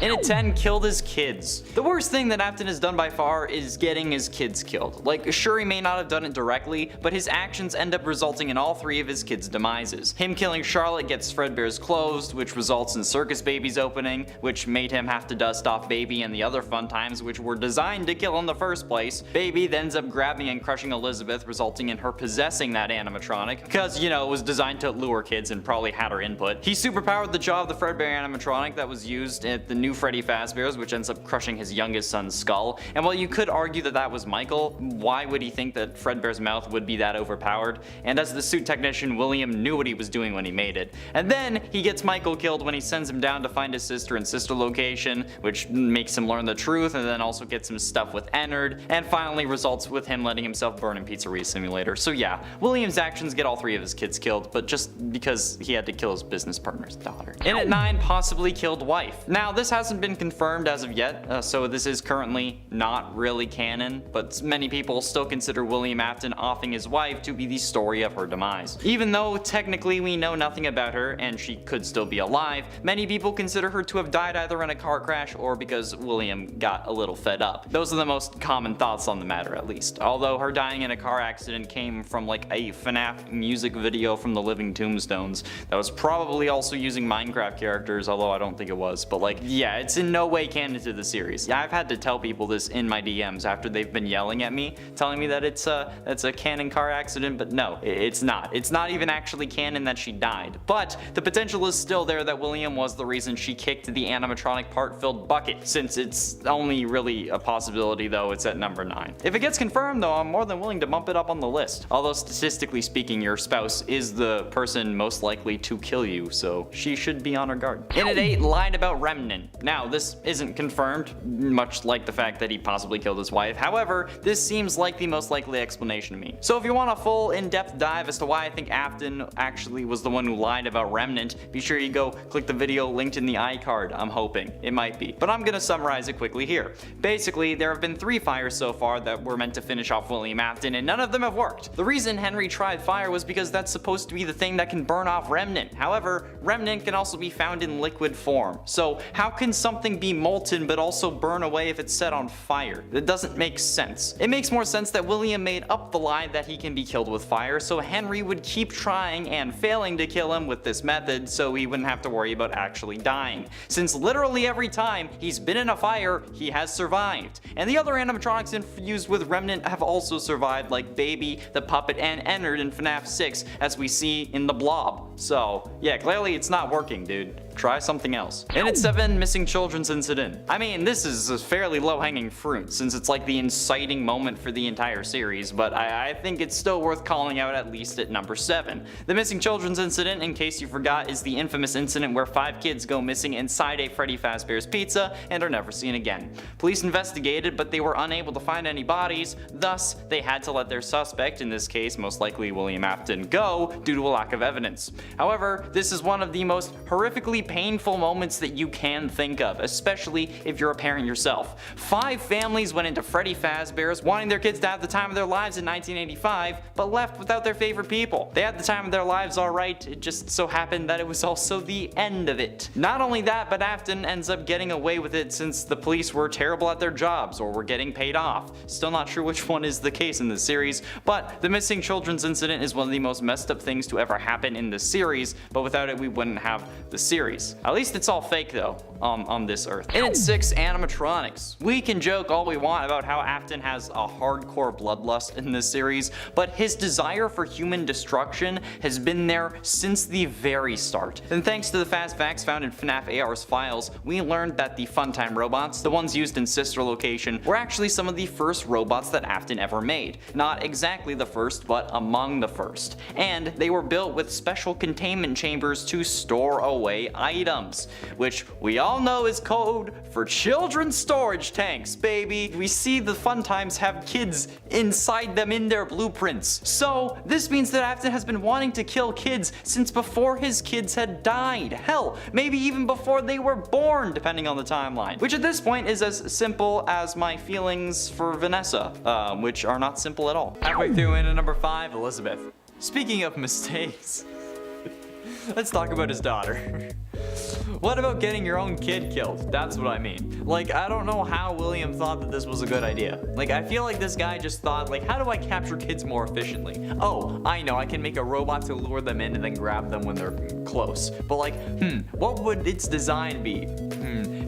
And at 10, killed his kids. The worst thing that Afton has done by far is getting his kids killed. Like, sure, he may not have done it directly, but his actions end up resulting in all 3 of his kids' demises. Him killing Charlotte gets Fredbear's closed, which results in Circus Baby's opening, which made him have to dust off Baby and the other fun times which were designed to kill in the first place. Baby then ends up grabbing and crushing Elizabeth, resulting in her possessing that animatronic, because, you know, it was designed to lure kids and probably had her input. He superpowered the jaw of the Fredbear animatronic that was used at the new Freddy Fazbear's, which ends up crushing his youngest son's skull. And while you could argue that that was Michael, why would he think that Fredbear's mouth would be that overpowered? And as the suit technician, William knew what he was doing when he made it. And then he gets Michael killed when he sends him down to find his sister in sister location, which makes him learn the truth, and then also gets him stuff with Ennard, and finally results with him letting himself burn in Pizzeria Simulator. So yeah, William's actions get all 3 of his kids killed, but just because he had to kill his business partner's daughter. And at 9, possibly killed wife. Now, this hasn't been confirmed as of yet, so this is currently not really canon, but many people still consider William Afton offing his wife to be the story of her demise. Even though technically we know nothing about her and she could still be alive, many people consider her to have died either in a car crash or because William got a little fed up. Those are the most common thoughts on the matter, at least. Although her dying in a car accident came from like a FNAF music video from the Living Tombstones that was probably also using Minecraft characters, although I don't think it was. But like, yeah, it's in no way canon to the series. Yeah, I've had to tell people this in my DMs after they've been yelling at me, telling me that it's a canon car accident, but no, it's not. It's not even actually canon that she died. But the potential is still there that William was the reason she kicked the animatronic part-filled bucket. Since it's only really a possibility though, it's at number 9. If it gets confirmed though, I'm more than willing to bump it up on the list. Although statistically speaking, your spouse is the person most likely to kill you, so she should be on her guard. And at 8, lied about Remnant. Now, this isn't confirmed, much like the fact that he possibly killed his wife. However, this seems like the most likely explanation to me. So if you want a full in-depth dive as to why I think Afton actually was the one who lied about Remnant, be sure you go click the video linked in the iCard. I'm hoping. It might be. But I'm gonna summarize it quickly here. Basically, there have been 3 fires so far that were meant to finish off William Afton, and none of them have worked. The reason Henry tried fire was because that's supposed to be the thing that can burn off Remnant. However, Remnant can also be found in liquid form. So how can something be molten but also burn away if it's set on fire? That doesn't make sense. It makes more sense that William made up the lie that he can be killed with fire, so Henry would keep trying and failing to kill him with this method so he wouldn't have to worry about actually dying. Since literally every time he's been in a fire, he has survived. And the other animatronics infused with Remnant have also survived, like Baby, the Puppet, and Ennard in FNAF 6, as we see in the Blob. So yeah, clearly it's not working, dude. Try something else. And at 7, missing children's incident. I mean, this is a fairly low-hanging fruit since it's like the inciting moment for the entire series, but I think it's still worth calling out at least at number 7. The missing children's incident, in case you forgot, is the infamous incident where 5 kids go missing inside a Freddy Fazbear's Pizza and are never seen again. Police investigated, but they were unable to find any bodies, thus they had to let their suspect, in this case most likely William Afton, go due to a lack of evidence. However, this is one of the most horrifically painful moments that you can think of, especially if you're a parent yourself. 5 families went into Freddy Fazbear's wanting their kids to have the time of their lives in 1985, but left without their favorite people. They had the time of their lives alright, it just so happened that it was also the end of it. Not only that, but Afton ends up getting away with it since the police were terrible at their jobs or were getting paid off. Still not sure which one is the case in this series, but the missing children's incident is one of the most messed up things to ever happen in the series, but without it we wouldn't have the series. At least it's all fake though, on this earth. And at 6, animatronics. We can joke all we want about how Afton has a hardcore bloodlust in this series, but his desire for human destruction has been there since the very start. And thanks to the fast facts found in FNAF AR's files, we learned that the Funtime robots, the ones used in Sister Location, were actually some of the first robots that Afton ever made. Not exactly the first, but among the first. And they were built with special containment chambers to store away items, which we all know is code for children's storage tanks, baby. We see the Funtimes have kids inside them in their blueprints. So this means that Afton has been wanting to kill kids since before his kids had died. Hell, maybe even before they were born, depending on the timeline. Which at this point is as simple as my feelings for Vanessa, which are not simple at all. Halfway through into number 5, Elizabeth. Speaking of mistakes, let's talk about his daughter. What about getting your own kid killed? That's what I mean. Like, I don't know how William thought that this was a good idea. Like, I feel like this guy just thought, like, how do I capture kids more efficiently? Oh, I know, I can make a robot to lure them in and then grab them when they're close. But like, what would its design be?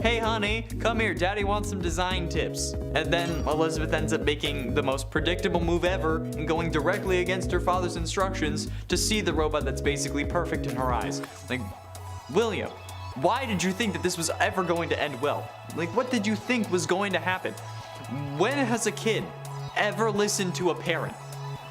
Hey honey, come here, daddy wants some design tips. And then Elizabeth ends up making the most predictable move ever and going directly against her father's instructions to see the robot that's basically perfect in her eyes. Like, William, why did you think that this was ever going to end well? Like, what did you think was going to happen? When has a kid ever listened to a parent?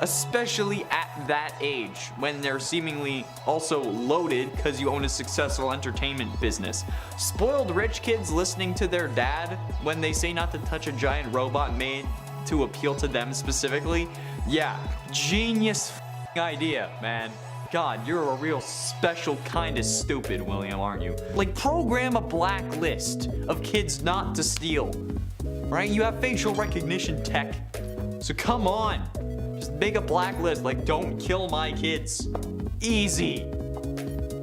Especially at that age, when they're seemingly also loaded because you own a successful entertainment business. Spoiled rich kids listening to their dad when they say not to touch a giant robot made to appeal to them specifically. Yeah, genius idea, man. God, you're a real special kind of stupid, William, aren't you? Like, program a blacklist of kids not to steal, right? You have facial recognition tech, so come on. Just make a blacklist, like, don't kill my kids. Easy.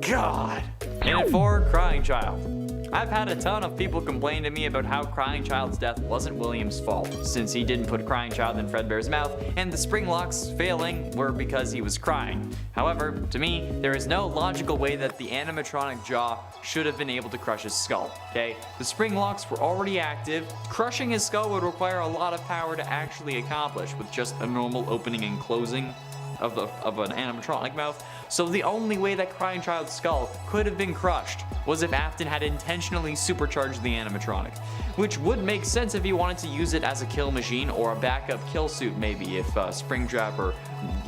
God. And for Crying Child. I've had a ton of people complain to me about how Crying Child's death wasn't William's fault, since he didn't put Crying Child in Fredbear's mouth, and the spring locks failing were because he was crying. However, to me, there is no logical way that the animatronic jaw should have been able to crush his skull, okay? The spring locks were already active. Crushing his skull would require a lot of power to actually accomplish with just a normal opening and closing of an animatronic mouth. So the only way that Crying Child's skull could have been crushed was if Afton had intentionally supercharged the animatronic, which would make sense if he wanted to use it as a kill machine or a backup kill suit, maybe if Springtrap or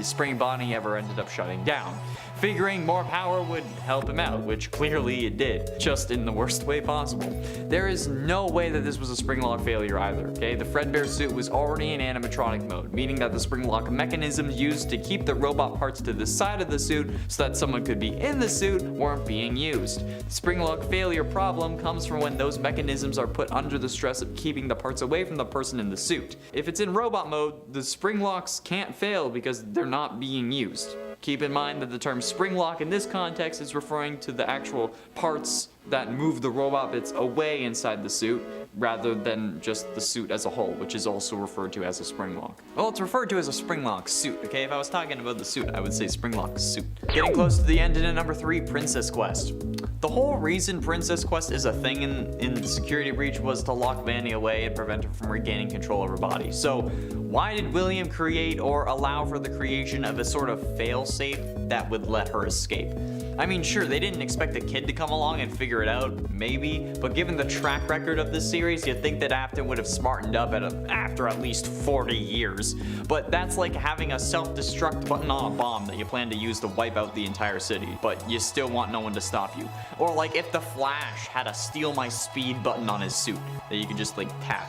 Spring Bonnie ever ended up shutting down. Figuring more power would help him out, which clearly it did, just in the worst way possible. There is no way that this was a spring lock failure either, okay? The Fredbear suit was already in animatronic mode, meaning that the spring lock mechanisms used to keep the robot parts to the side of the suit so that someone could be in the suit weren't being used. The spring lock failure problem comes from when those mechanisms are put under the stress of keeping the parts away from the person in the suit. If it's in robot mode, the spring locks can't fail because they're not being used. Keep in mind that the term spring lock in this context is referring to the actual parts that move the robot bits away inside the suit, rather than just the suit as a whole, which is also referred to as a spring lock. Well, it's referred to as a spring lock suit, okay? If I was talking about the suit, I would say spring lock suit. Getting close to the end in at number 3, Princess Quest. The whole reason Princess Quest is a thing in the security breach was to lock Vanny away and prevent her from regaining control of her body. So why did William create or allow for the creation of a sort of fail-safe that would let her escape? I mean, sure, they didn't expect a kid to come along and figure it out, maybe, but given the track record of this series, you'd think that Afton would have smartened up after at least 40 years. But that's like having a self-destruct button on a bomb that you plan to use to wipe out the entire city, but you still want no one to stop you. Or like if the Flash had a steal my speed button on his suit that you could just like tap.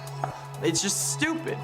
It's just stupid.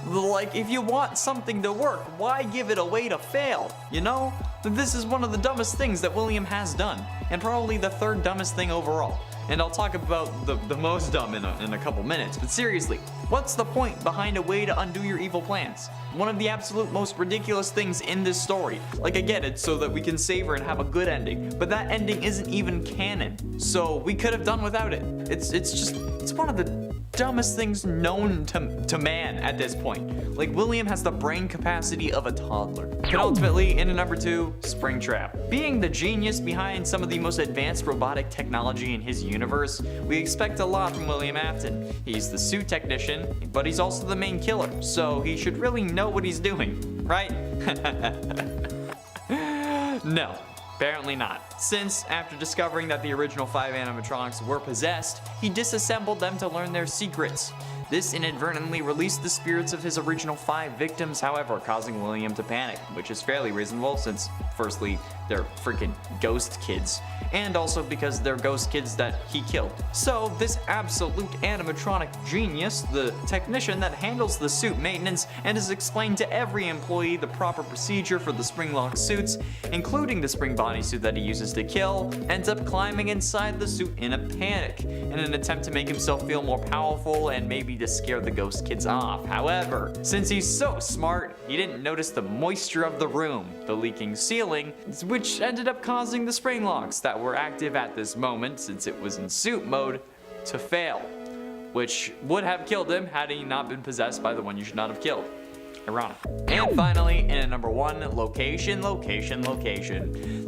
Like, if you want something to work, why give it a way to fail, you know? This is one of the dumbest things that William has done, and probably the 3rd dumbest thing overall. And I'll talk about the most dumb in a couple minutes, but seriously, what's the point behind a way to undo your evil plans? One of the absolute most ridiculous things in this story. Like, I get it, so that we can save her and have a good ending, but that ending isn't even canon, so we could have done without it. It's one of the dumbest things known to man at this point. Like, William has the brain capacity of a toddler. Penultimately, in at number 2, Springtrap. Being the genius behind some of the most advanced robotic technology in his universe, we expect a lot from William Afton. He's the suit technician, but he's also the main killer, so he should really know what he's doing, right? No. Apparently not, since after discovering that the original 5 animatronics were possessed, he disassembled them to learn their secrets. This inadvertently released the spirits of his original 5 victims, however, causing William to panic, which is fairly reasonable since, firstly, they're freaking ghost kids, and also because they're ghost kids that he killed. So this absolute animatronic genius, the technician that handles the suit maintenance and has explained to every employee the proper procedure for the spring lock suits, including the spring body suit that he uses to kill, ends up climbing inside the suit in a panic, in an attempt to make himself feel more powerful and maybe to scare the ghost kids off. However, since he's so smart, he didn't notice the moisture of the room, the leaking ceiling, which which ended up causing the spring locks that were active at this moment, since it was in suit mode, to fail, which would have killed him had he not been possessed by the one you should not have killed. Ironic. And finally, in at number 1, location.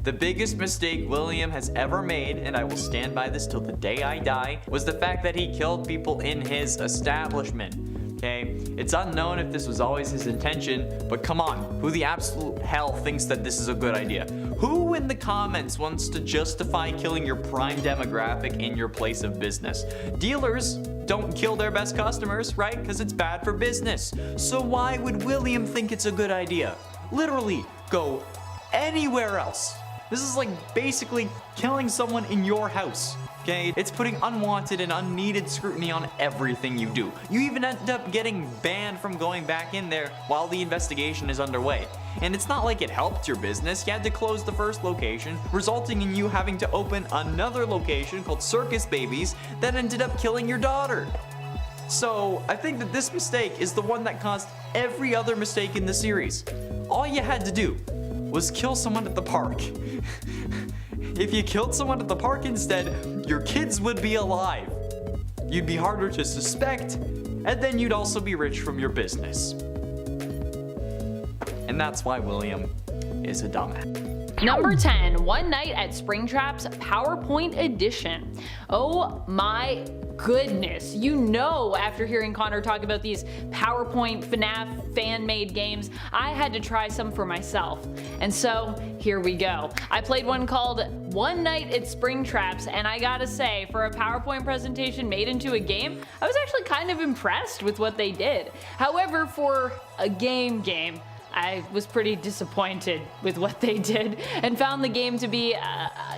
The biggest mistake William has ever made, and I will stand by this till the day I die, was the fact that he killed people in his establishment. Okay, it's unknown if this was always his intention, but come on, who the absolute hell thinks that this is a good idea? Who in the comments wants to justify killing your prime demographic in your place of business? Dealers don't kill their best customers, right? Because it's bad for business. So why would William think it's a good idea? Literally, go anywhere else. This is like basically killing someone in your house. Okay, it's putting unwanted and unneeded scrutiny on everything you do. You even end up getting banned from going back in there while the investigation is underway. And it's not like it helped your business. You had to close the first location, resulting in you having to open another location called Circus Babies that ended up killing your daughter. So I think that this mistake is the one that caused every other mistake in the series. All you had to do was kill someone at the park. If you killed someone at the park instead, your kids would be alive. You'd be harder to suspect, and then you'd also be rich from your business. And that's why William is a dumbass. Number 10, One Night at Springtrap's PowerPoint Edition. Oh my goodness. You know, after hearing Connor talk about these PowerPoint FNAF fan-made games, I had to try some for myself. And so, here we go. I played one called One Night at Springtrap's, and I gotta say, for a PowerPoint presentation made into a game, I was actually kind of impressed with what they did. However, for a game, I was pretty disappointed with what they did and found the game to be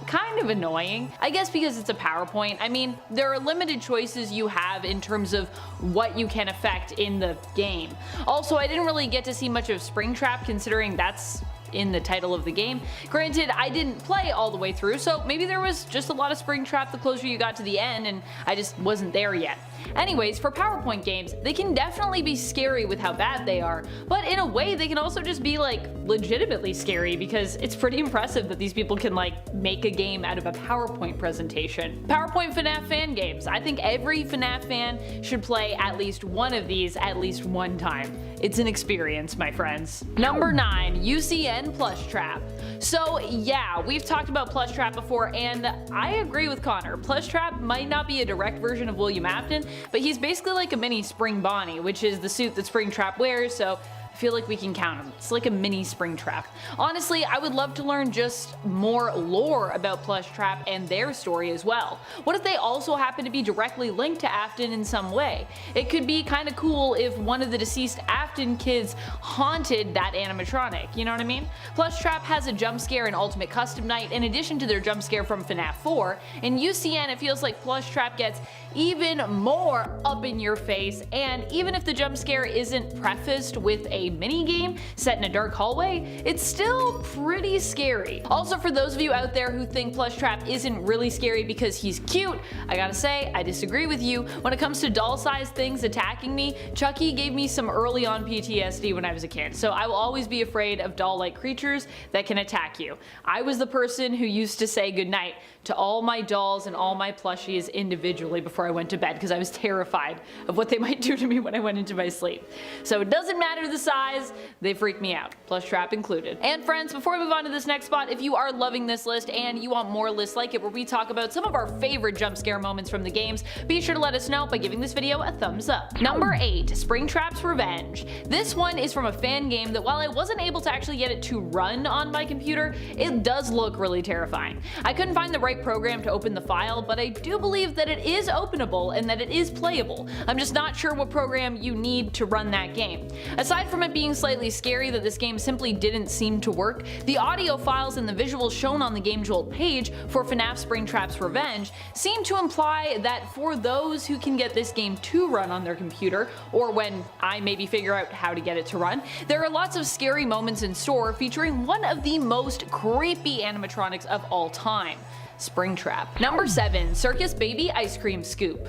kind of annoying. I guess because it's a PowerPoint. I mean, there are limited choices you have in terms of what you can affect in the game. Also, I didn't really get to see much of Springtrap considering that's in the title of the game. Granted, I didn't play all the way through, so maybe there was just a lot of Springtrap the closer you got to the end and I just wasn't there yet. Anyways, for PowerPoint games, they can definitely be scary with how bad they are, but in a way they can also just be like legitimately scary because it's pretty impressive that these people can like make a game out of a PowerPoint presentation. PowerPoint FNAF fan games. I think every FNAF fan should play at least one of these at least one time. It's an experience, my friends. Number 9, UCN Plush Trap. So yeah, we've talked about Plush Trap before, and I agree with Connor. Plush Trap might not be a direct version of William Afton, but he's basically like a mini Spring Bonnie, which is the suit that Springtrap wears, so I feel like we can count him. It's like a mini Springtrap. Honestly, I would love to learn just more lore about Plush Trap and their story as well. What if they also happen to be directly linked to Afton in some way? It could be kind of cool if one of the deceased Afton kids haunted that animatronic, you know what I mean? Plush Trap has a jump scare in Ultimate Custom Night in addition to their jump scare from FNAF 4. In UCN, it feels like Plush Trap gets even more up in your face, and even if the jump scare isn't prefaced with a mini game set in a dark hallway, it's still pretty scary. Also, for those of you out there who think Plush Trap isn't really scary because he's cute, I gotta say, I disagree with you. When it comes to doll-sized things attacking me, Chucky gave me some early on PTSD when I was a kid, so I will always be afraid of doll-like creatures that can attack you. I was the person who used to say goodnight to all my dolls and all my plushies individually before I went to bed because I was terrified of what they might do to me when I went into my sleep. So it doesn't matter the size, they freak me out, Plush Trap included. And friends, before we move on to this next spot, if you are loving this list and you want more lists like it where we talk about some of our favorite jump scare moments from the games, be sure to let us know by giving this video a thumbs up. Number 8, Springtrap's Revenge. This one is from a fan game that while I wasn't able to actually get it to run on my computer, it does look really terrifying. I couldn't find the right program to open the file, but I do believe that it is openable and that it is playable. I'm just not sure what program you need to run that game. Aside from it being slightly scary that this game simply didn't seem to work, the audio files and the visuals shown on the Game Jolt page for FNAF Springtrap's Revenge seem to imply that for those who can get this game to run on their computer, or when I maybe figure out how to get it to run, there are lots of scary moments in store featuring one of the most creepy animatronics of all time. Springtrap. Number 7, Circus Baby Ice Cream Scoop.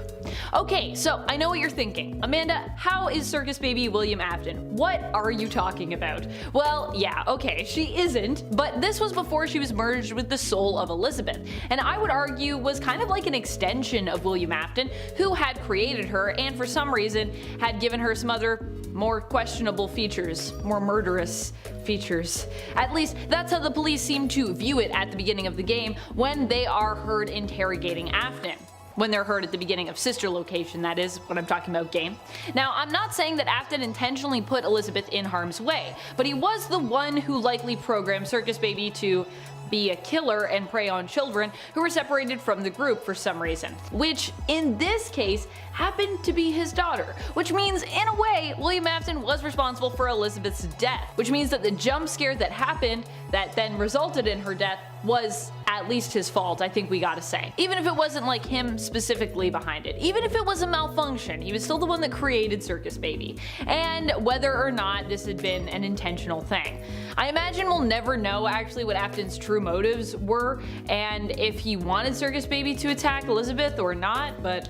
Okay, so I know what you're thinking. Amanda, how is Circus Baby William Afton? What are you talking about? Well, yeah, okay, she isn't, but this was before she was merged with the soul of Elizabeth, and I would argue was kind of like an extension of William Afton, who had created her and for some reason had given her some other more questionable features, more murderous features. At least that's how the police seem to view it at the beginning of the game when they are heard interrogating Afton. When they're heard at the beginning of Sister Location, that is what I'm talking about game. Now, I'm not saying that Afton intentionally put Elizabeth in harm's way, but he was the one who likely programmed Circus Baby to be a killer and prey on children who were separated from the group for some reason, which in this case happened to be his daughter, which means in a way William Afton was responsible for Elizabeth's death, which means that the jump scare that happened that then resulted in her death was at least his fault, I think we gotta say. Even if it wasn't like him specifically behind it, even if it was a malfunction, he was still the one that created Circus Baby, and whether or not this had been an intentional thing. I imagine we'll never know actually what Afton's true motives were, and if he wanted Circus Baby to attack Elizabeth or not, but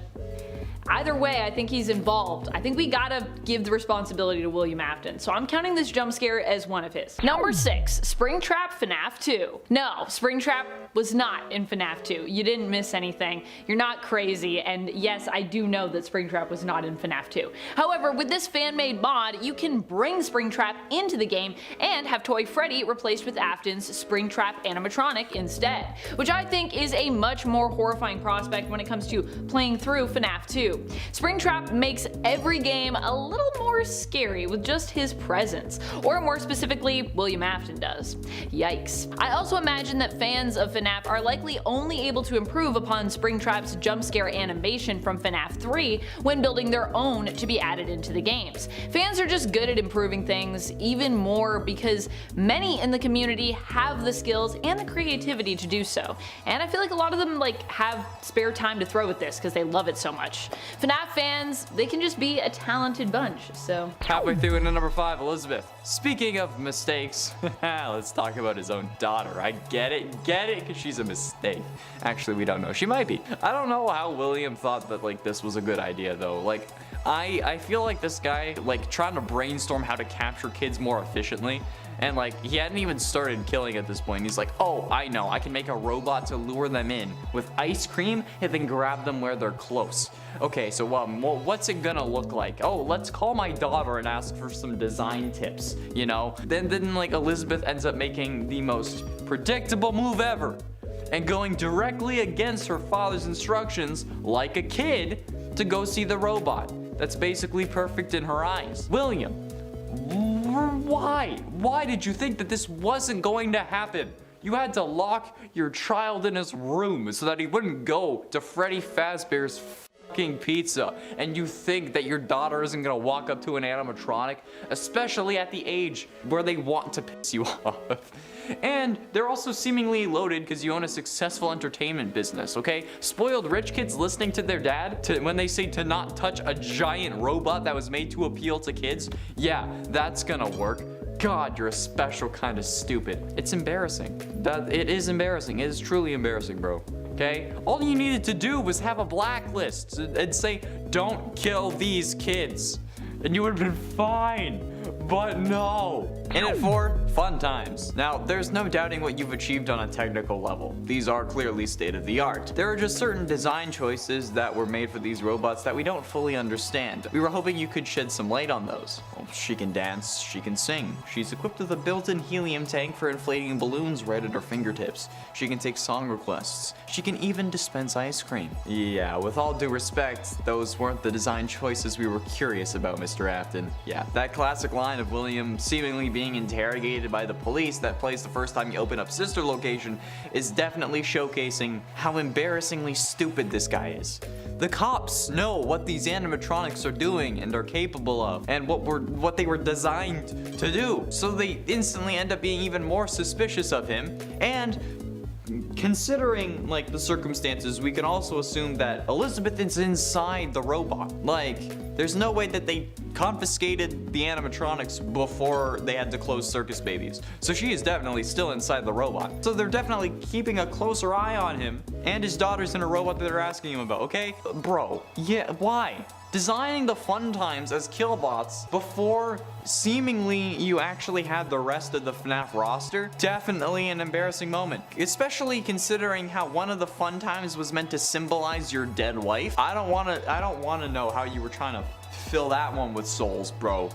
either way, I think he's involved. I think we gotta give the responsibility to William Afton, so I'm counting this jump scare as one of his. Number 6, Springtrap FNAF 2. No, Springtrap was not in FNAF 2. You didn't miss anything. You're not crazy, and yes, I do know that Springtrap was not in FNAF 2. However, with this fan-made mod, you can bring Springtrap into the game and have Toy Freddy replaced with Afton's Springtrap animatronic instead, which I think is a much more horrifying prospect when it comes to playing through FNAF 2. Springtrap makes every game a little more scary with just his presence, or more specifically, William Afton does. Yikes. I also imagine that fans of FNAF are likely only able to improve upon Springtrap's jump scare animation from FNAF 3 when building their own to be added into the games. Fans are just good at improving things even more because many in the community have the skills and the creativity to do so, and I feel like a lot of them have spare time to throw at this because they love it so much. FNAF fans, they can just be a talented bunch, so. Halfway through into number 5, Elizabeth. Speaking of mistakes, let's talk about his own daughter. I get it, because she's a mistake. Actually, we don't know. She might be. I don't know how William thought that, this was a good idea, though. I feel like this guy, trying to brainstorm how to capture kids more efficiently, and he hadn't even started killing at this point. He's like, oh, I know, I can make a robot to lure them in with ice cream and then grab them where they're close. Okay, so what's it gonna look like? Oh, let's call my daughter and ask for some design tips, you know? Then Elizabeth ends up making the most predictable move ever and going directly against her father's instructions like a kid to go see the robot. That's basically perfect in her eyes. William, why? Why did you think that this wasn't going to happen? You had to lock your child in his room so that he wouldn't go to Freddy Fazbear's fucking pizza, and you think that your daughter isn't gonna walk up to an animatronic, especially at the age where they want to piss you off. And they're also seemingly loaded because you own a successful entertainment business, okay? Spoiled rich kids listening to their dad when they say to not touch a giant robot that was made to appeal to kids? Yeah, that's gonna work. God, you're a special kind of stupid. It's embarrassing. It is embarrassing. It is truly embarrassing, bro. Okay? All you needed to do was have a blacklist and say, don't kill these kids. And you would have been fine. But no. In it for fun times. Now, there's no doubting what you've achieved on a technical level. These are clearly state of the art. There are just certain design choices that were made for these robots that we don't fully understand. We were hoping you could shed some light on those. Well, she can dance, she can sing. She's equipped with a built-in helium tank for inflating balloons right at her fingertips. She can take song requests. She can even dispense ice cream. Yeah, with all due respect, those weren't the design choices we were curious about, Mr. Afton. Yeah, that classic line of William seemingly being interrogated by the police that plays the first time you open up Sister Location is definitely showcasing how embarrassingly stupid this guy is. The cops know what these animatronics are doing and are capable of, and what they were designed to do, so they instantly end up being even more suspicious of him. And considering the circumstances, we can also assume that Elizabeth is inside the robot. There's no way that they confiscated the animatronics before they had to close Circus Babies. So she is definitely still inside the robot. So they're definitely keeping a closer eye on him and his daughter's in a robot that they're asking him about, okay? Bro, yeah, why? Designing the fun times as killbots before seemingly you actually had the rest of the FNAF roster, definitely an embarrassing moment. Especially considering how one of the fun times was meant to symbolize your dead wife. I don't wanna know how you were trying to fill that one with souls, bro.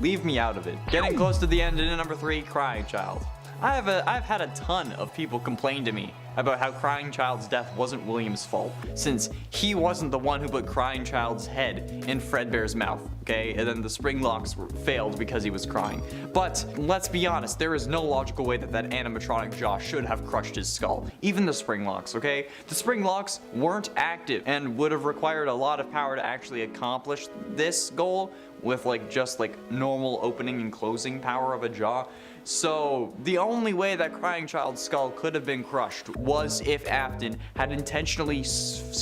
Leave me out of it. Getting close to the end in number 3, Crying Child. I've had a ton of people complain to me about how Crying Child's death wasn't William's fault, since he wasn't the one who put Crying Child's head in Fredbear's mouth, okay? And then the spring locks failed because he was crying. But let's be honest, there is no logical way that that animatronic jaw should have crushed his skull. Even the spring locks, okay? The spring locks weren't active and would have required a lot of power to actually accomplish this goal with just normal opening and closing power of a jaw. So the only way that Crying Child's skull could have been crushed was if Afton had intentionally,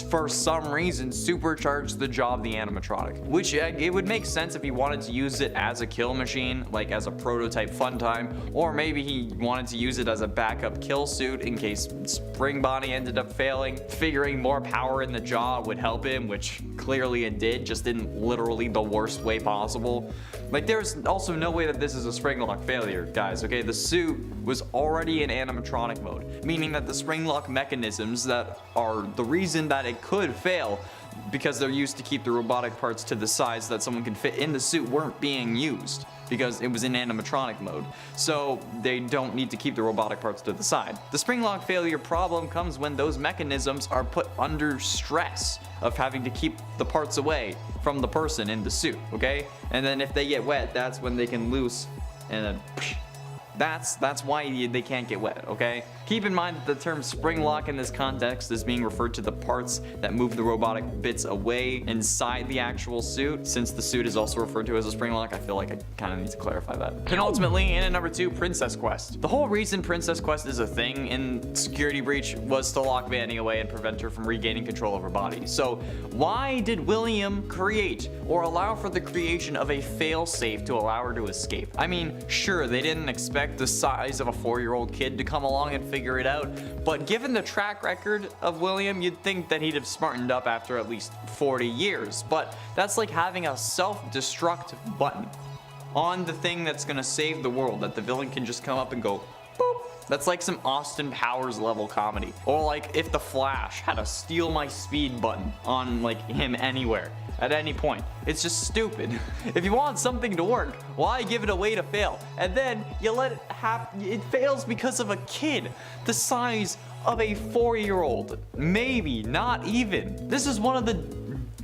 for some reason, supercharged the jaw of the animatronic. Which it would make sense if he wanted to use it as a kill machine, like as a prototype fun time, or maybe he wanted to use it as a backup kill suit in case Spring Bonnie ended up failing. Figuring more power in the jaw would help him, which clearly it did, just in literally the worst way possible. There's also no way that this is a spring lock failure, guys, okay? The suit was already in animatronic mode, meaning that the spring lock mechanisms that are the reason that it could fail, because they're used to keep the robotic parts to the size that someone can fit in the suit, weren't being used because it was in animatronic mode. So they don't need to keep the robotic parts to the side. The spring lock failure problem comes when those mechanisms are put under stress of having to keep the parts away from the person in the suit, okay? And then if they get wet, that's when they can loose and then that's why they can't get wet, okay? Keep in mind that the term spring lock in this context is being referred to the parts that move the robotic bits away inside the actual suit. Since the suit is also referred to as a spring lock, I feel like I kind of need to clarify that. And ultimately, in at number 2, Princess Quest. The whole reason Princess Quest is a thing in Security Breach was to lock Vanny away and prevent her from regaining control of her body. So why did William create or allow for the creation of a failsafe to allow her to escape? I mean, sure, they didn't expect the size of a 4-year-old kid to come along and figure it out, but given the track record of William, you'd think that he'd have smartened up after at least 40 years. But that's like having a self-destruct button on the thing that's gonna save the world, that the villain can just come up and go boop. That's like some Austin Powers level comedy. Or like if the Flash had a steal my speed button on him anywhere at any point. It's just stupid. If you want something to work, why give it away to fail? And then you let it happen. It fails because of a kid the size of a 4-year-old. Maybe not even. This is one of the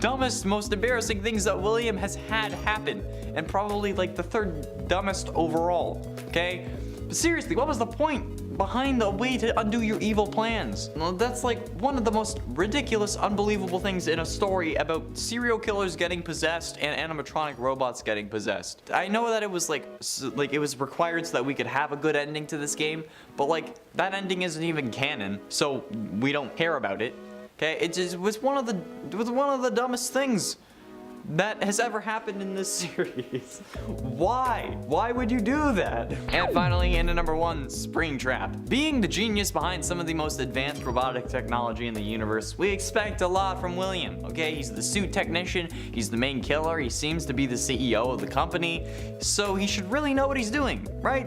dumbest, most embarrassing things that William has had happen, and probably the 3rd dumbest overall, okay? But seriously, what was the point behind the way to undo your evil plans? Well, that's one of the most ridiculous, unbelievable things in a story about serial killers getting possessed and animatronic robots getting possessed. I know that it was it was required so that we could have a good ending to this game, but that ending isn't even canon, so we don't care about it. Okay, it was one of the dumbest things that has ever happened in this series. Why? Why would you do that? And finally, into number 1, Springtrap. Being the genius behind some of the most advanced robotic technology in the universe, we expect a lot from William, okay? He's the suit technician, he's the main killer, he seems to be the CEO of the company, so he should really know what he's doing, right?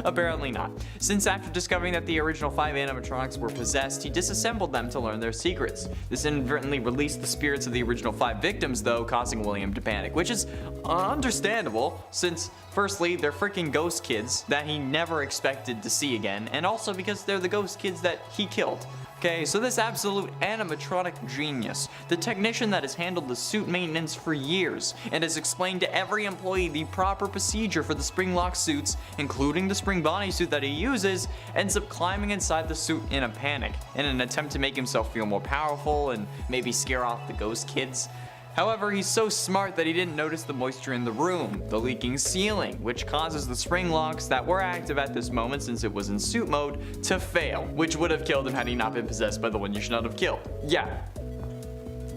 Apparently not. Since after discovering that the original 5 animatronics were possessed, he disassembled them to learn their secrets. This inadvertently released the spirits of the original 5 victims, though, causing William to panic, which is understandable since firstly they're freaking ghost kids that he never expected to see again, and also because they're the ghost kids that he killed. Okay, so this absolute animatronic genius, the technician that has handled the suit maintenance for years and has explained to every employee the proper procedure for the spring lock suits, including the spring Bonnie suit that he uses, ends up climbing inside the suit in a panic in an attempt to make himself feel more powerful and maybe scare off the ghost kids. However, he's so smart that he didn't notice the moisture in the room, the leaking ceiling, which causes the spring locks that were active at this moment since it was in suit mode to fail, which would have killed him had he not been possessed by the one you should not have killed. Yeah.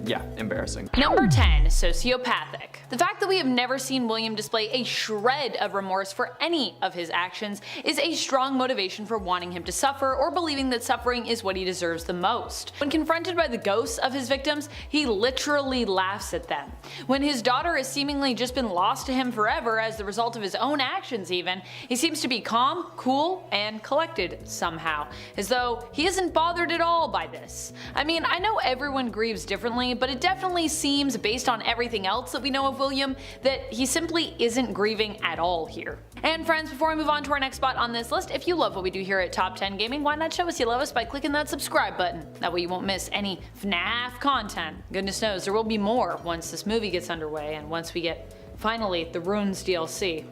Yeah, embarrassing. Number 10, sociopathic. The fact that we have never seen William display a shred of remorse for any of his actions is a strong motivation for wanting him to suffer or believing that suffering is what he deserves the most. When confronted by the ghosts of his victims, he literally laughs at them. When his daughter has seemingly just been lost to him forever as the result of his own actions even, he seems to be calm, cool, and collected somehow, as though he isn't bothered at all by this. I mean, I know everyone grieves differently, but it definitely seems, based on everything else that we know of William, that he simply isn't grieving at all here. And friends, before we move on to our next spot on this list, if you love what we do here at Top 10 Gaming, why not show us you love us by clicking that subscribe button? That way you won't miss any FNAF content. Goodness knows there will be more once this movie gets underway and once we get, finally, the Runes DLC.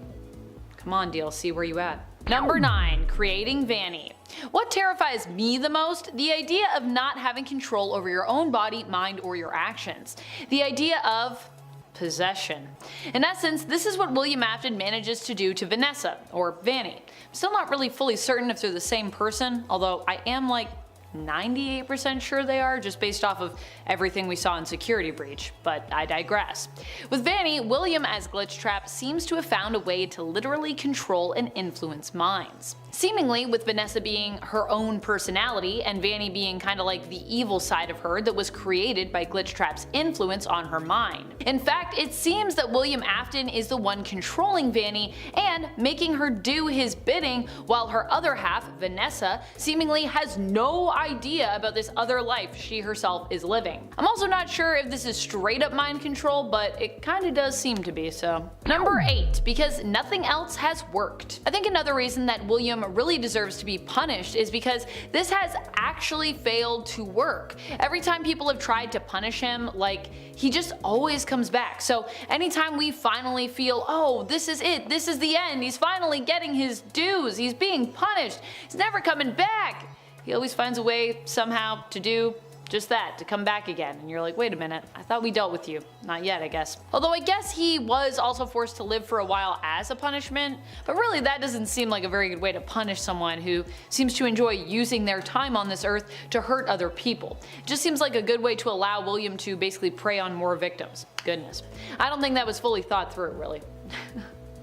Come on DLC, where you at? Number 9, creating Vanny. What terrifies me the most? The idea of not having control over your own body, mind, or your actions. The idea of possession. In essence, this is what William Afton manages to do to Vanessa, or Vanny. I'm still not really fully certain if they're the same person, although I am like 98% sure they are, just based off of everything we saw in Security Breach, but I digress. With Vanny, William as Glitchtrap seems to have found a way to literally control and influence minds. Seemingly, with Vanessa being her own personality and Vanny being kinda like the evil side of her that was created by Glitchtrap's influence on her mind. In fact, it seems that William Afton is the one controlling Vanny and making her do his bidding, while her other half, Vanessa, seemingly has no idea about this other life she herself is living. I'm also not sure if this is straight up mind control, but it kinda does seem to be so. Number 8, because nothing else has worked. I think another reason that William really deserves to be punished is because this has actually failed to work. Every time people have tried to punish him, like, he just always comes back. So anytime we finally feel, oh, this is it, this is the end, he's finally getting his dues, he's being punished, he's never coming back, he always finds a way somehow to do just that, to come back again. And you're like, wait a minute, I thought we dealt with you. Not yet, I guess. Although I guess he was also forced to live for a while as a punishment, but really that doesn't seem like a very good way to punish someone who seems to enjoy using their time on this earth to hurt other people. It just seems like a good way to allow William to basically prey on more victims. Goodness. I don't think that was fully thought through, really.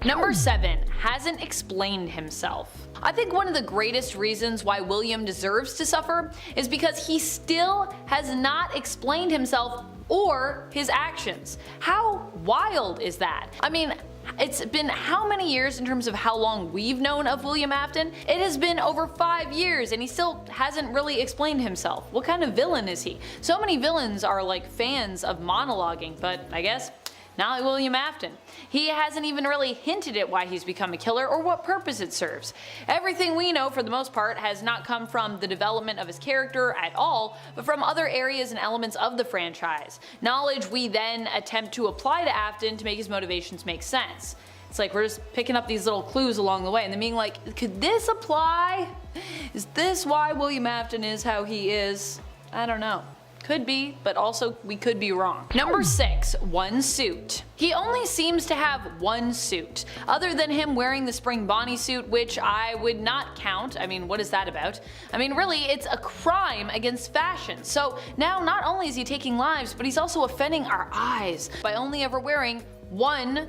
Number 7, hasn't explained himself. I think one of the greatest reasons why William deserves to suffer is because he still has not explained himself or his actions. How wild is that? I mean, it's been how many years in terms of how long we've known of William Afton? It has been over 5 years and he still hasn't really explained himself. What kind of villain is he? So many villains are like fans of monologuing, but I guess not like William Afton. He hasn't even really hinted at why he's become a killer or what purpose it serves. Everything we know for the most part has not come from the development of his character at all, but from other areas and elements of the franchise. Knowledge we then attempt to apply to Afton to make his motivations make sense. It's like we're just picking up these little clues along the way and then being like, could this apply? Is this why William Afton is how he is? I don't know. Could be, but also we could be wrong. Number 6, one suit. He only seems to have one suit, other than him wearing the spring Bonnie suit, which I would not count. I mean, what is that about? I mean, really, it's a crime against fashion. So now not only is he taking lives, but he's also offending our eyes by only ever wearing one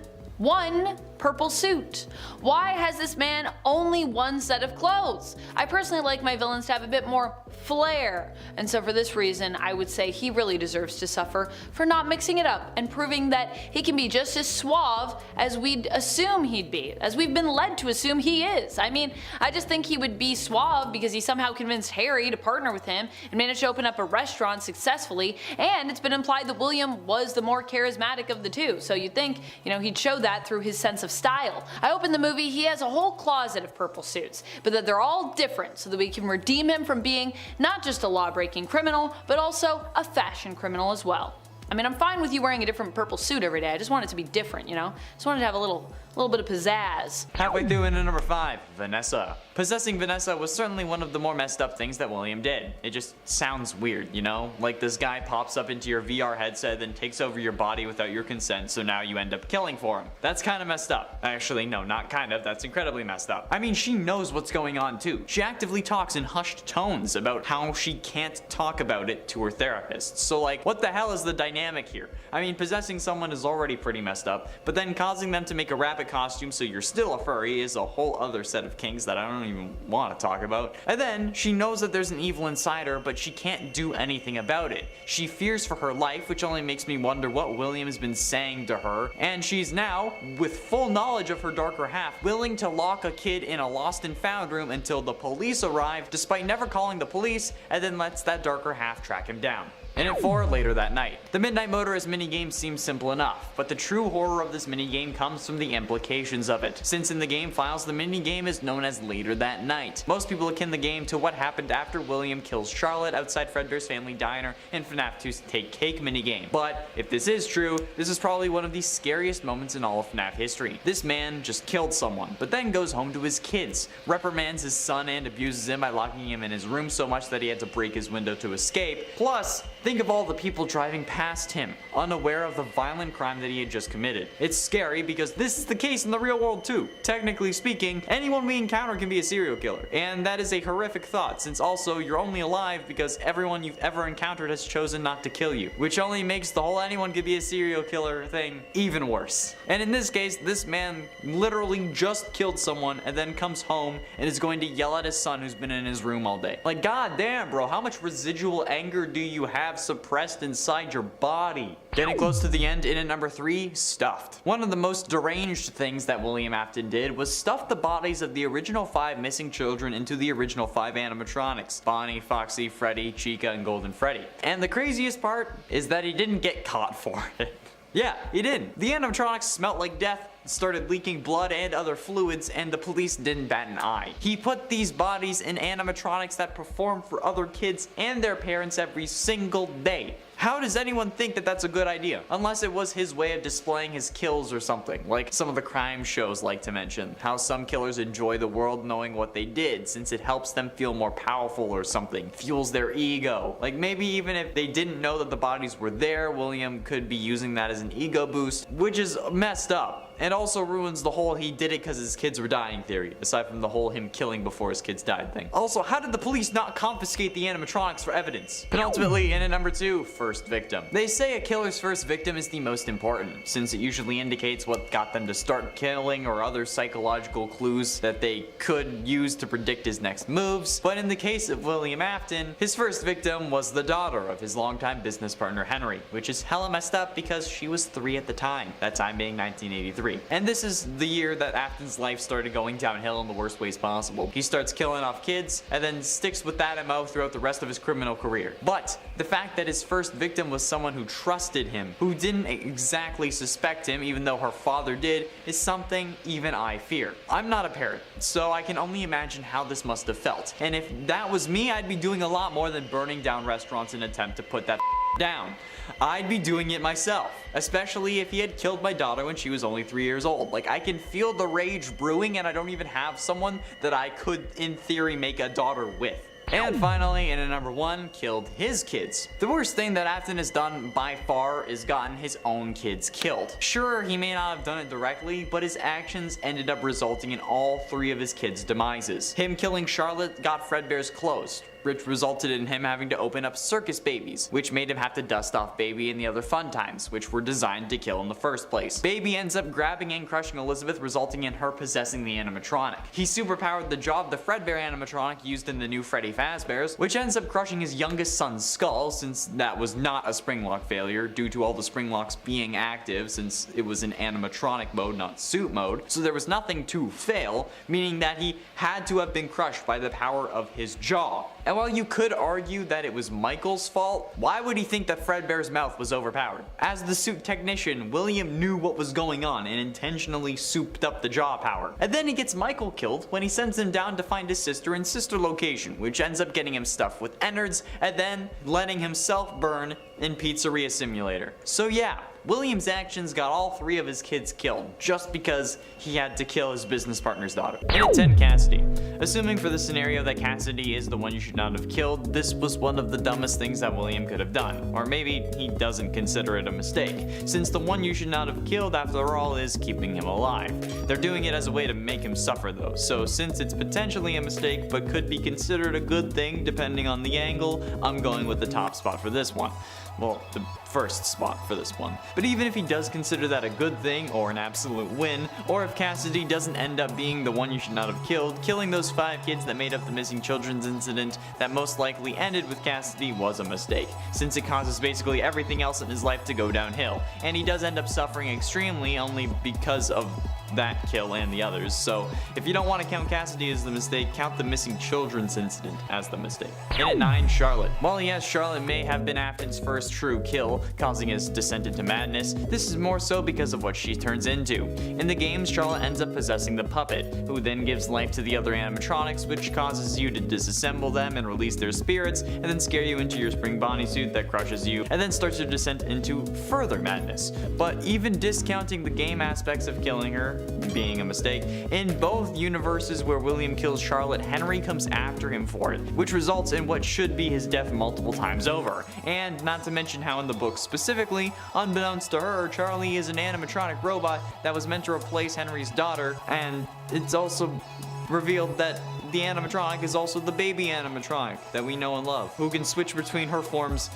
purple suit. Why has this man only one set of clothes? I personally like my villains to have a bit more flair, and so for this reason I would say he really deserves to suffer for not mixing it up and proving that he can be just as suave as we'd assume he'd be, as we've been led to assume he is. I mean, I just think he would be suave because he somehow convinced Harry to partner with him and managed to open up a restaurant successfully, and it's been implied that William was the more charismatic of the two, so you'd think, you know, he'd show that through his sense of style. I open the movie, he has a whole closet of purple suits, but that they're all different so that we can redeem him from being not just a law-breaking criminal, but also a fashion criminal as well. I mean, I'm fine with you wearing a different purple suit every day, I just want it to be different, you know? I just wanted to have a little little bit of pizzazz. Halfway through into number 5, Vanessa. Possessing Vanessa was certainly one of the more messed up things that William did. It just sounds weird, you know? Like this guy pops up into your VR headset, then takes over your body without your consent, so now you end up killing for him. That's kind of messed up. Actually, no, not kind of, that's incredibly messed up. I mean, she knows what's going on too. She actively talks in hushed tones about how she can't talk about it to her therapist. So like, what the hell is the dynamic here? I mean, possessing someone is already pretty messed up, but then causing them to make a rabbit costume so you're still a furry is a whole other set of kinks that I don't even want to talk about. And then she knows that there's an evil inside her, but she can't do anything about it. She fears for her life, which only makes me wonder what William has been saying to her, and she's now, with full knowledge of her darker half, willing to lock a kid in a lost and found room until the police arrive, despite never calling the police, and then lets that darker half track him down. And at 4, later that night. The Midnight Motorist minigame seems simple enough, but the true horror of this minigame comes from the implications of it. Since in the game files, the minigame is known as Later That Night. Most people akin the game to what happened after William kills Charlotte outside Fredbear's Family Diner in FNAF 2's Take Cake minigame. But if this is true, this is probably one of the scariest moments in all of FNAF history. This man just killed someone, but then goes home to his kids, reprimands his son and abuses him by locking him in his room so much that he had to break his window to escape. Plus, think of all the people driving past him, unaware of the violent crime that he had just committed. It's scary because this is the case in the real world too. Technically speaking, anyone we encounter can be a serial killer. And that is a horrific thought, since also you're only alive because everyone you've ever encountered has chosen not to kill you, which only makes the whole anyone could be a serial killer thing even worse. And in this case, this man literally just killed someone and then comes home and is going to yell at his son who's been in his room all day. Like, god damn, bro, how much residual anger do you have suppressed inside your body? Getting close to the end, in at number 3, Stuffed. One of the most deranged things that William Afton did was stuff the bodies of the original 5 missing children into the original 5 animatronics: Bonnie, Foxy, Freddy, Chica, and Golden Freddy. And the craziest part is that he didn't get caught for it. Yeah, he didn't. The animatronics smelt like death, started leaking blood and other fluids, and the police didn't bat an eye. He put these bodies in animatronics that perform for other kids and their parents every single day. How does anyone think that that's a good idea? Unless it was his way of displaying his kills or something, like some of the crime shows like to mention. How some killers enjoy the world knowing what they did, since it helps them feel more powerful or something, fuels their ego. Like maybe even if they didn't know that the bodies were there, William could be using that as an ego boost, which is messed up. And also ruins the whole he did it because his kids were dying theory, aside from the whole him killing before his kids died thing. Also, how did the police not confiscate the animatronics for evidence? And ultimately, in at number 2, First Victim. They say a killer's first victim is the most important, since it usually indicates what got them to start killing or other psychological clues that they could use to predict his next moves. But in the case of William Afton, his first victim was the daughter of his longtime business partner Henry, which is hella messed up because she was 3 at the time, that time being 1983. And this is the year that Afton's life started going downhill in the worst ways possible. He starts killing off kids and then sticks with that MO throughout the rest of his criminal career. But the fact that his first victim was someone who trusted him, who didn't exactly suspect him even though her father did, is something even I fear. I'm not a parent, so I can only imagine how this must have felt. And if that was me, I'd be doing a lot more than burning down restaurants in an attempt to put that down. I'd be doing it myself, especially if he had killed my daughter when she was only 3 years old. Like, I can feel the rage brewing and I don't even have someone that I could, in theory, make a daughter with. And finally, in at number 1, killed his kids. The worst thing that Afton has done by far is gotten his own kids killed. Sure, he may not have done it directly, but his actions ended up resulting in all 3 of his kids' demises. Him killing Charlotte got Fredbear's closed, which resulted in him having to open up Circus Babies, which made him have to dust off Baby and the other Fun Times, which were designed to kill in the first place. Baby ends up grabbing and crushing Elizabeth, resulting in her possessing the animatronic. He superpowered the jaw of the Fredbear animatronic used in the new Freddy Fazbear's, which ends up crushing his youngest son's skull, since that was not a springlock failure due to all the springlocks being active, since it was in animatronic mode, not suit mode, so there was nothing to fail, meaning that he had to have been crushed by the power of his jaw. And while you could argue that it was Michael's fault, why would he think that Fredbear's mouth was overpowered? As the suit technician, William knew what was going on and intentionally souped up the jaw power. And then he gets Michael killed when he sends him down to find his sister in sister location, which ends up getting him stuffed with innards and then letting himself burn in Pizzeria Simulator. So yeah, William's actions got all 3 of his kids killed, just because he had to kill his business partner's daughter. And at 10, Cassidy. Assuming for the scenario that Cassidy is the one you should not have killed, this was one of the dumbest things that William could have done. Or maybe he doesn't consider it a mistake, since the one you should not have killed after all is keeping him alive. They're doing it as a way to make him suffer though, so since it's potentially a mistake but could be considered a good thing depending on the angle, I'm going with the top spot for this one. Well, the first spot for this one. But even if he does consider that a good thing or an absolute win, or if Cassidy doesn't end up being the one you should not have killed, killing those 5 kids that made up the missing children's incident that most likely ended with Cassidy was a mistake, since it causes basically everything else in his life to go downhill, and he does end up suffering extremely only because of that kill and the others. So if you don't want to count Cassidy as the mistake, count the missing children's incident as the mistake. And at 9, Charlotte. While yes, Charlotte may have been Afton's first true kill, causing his descent into madness, this is more so because of what she turns into. In the games, Charlotte ends up possessing the puppet, who then gives life to the other animatronics, which causes you to disassemble them and release their spirits, and then scare you into your spring bodysuit that crushes you, and then starts your descent into further madness. But even discounting the game aspects of killing her being a mistake, in both universes where William kills Charlotte, Henry comes after him for it, which results in what should be his death multiple times over. And not to mention how in the book specifically, unbeknownst to her, Charlie is an animatronic robot that was meant to replace Henry's daughter, and it's also revealed that the animatronic is also the baby animatronic that we know and love, who can switch between her forms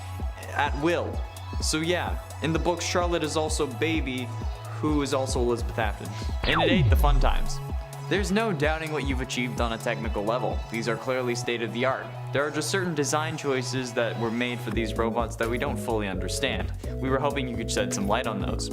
at will. So yeah, in the books, Charlotte is also baby, who is also Elizabeth Afton. And at 8, the fun times. There's no doubting what you've achieved on a technical level. These are clearly state of the art. There are just certain design choices that were made for these robots that we don't fully understand. We were hoping you could shed some light on those.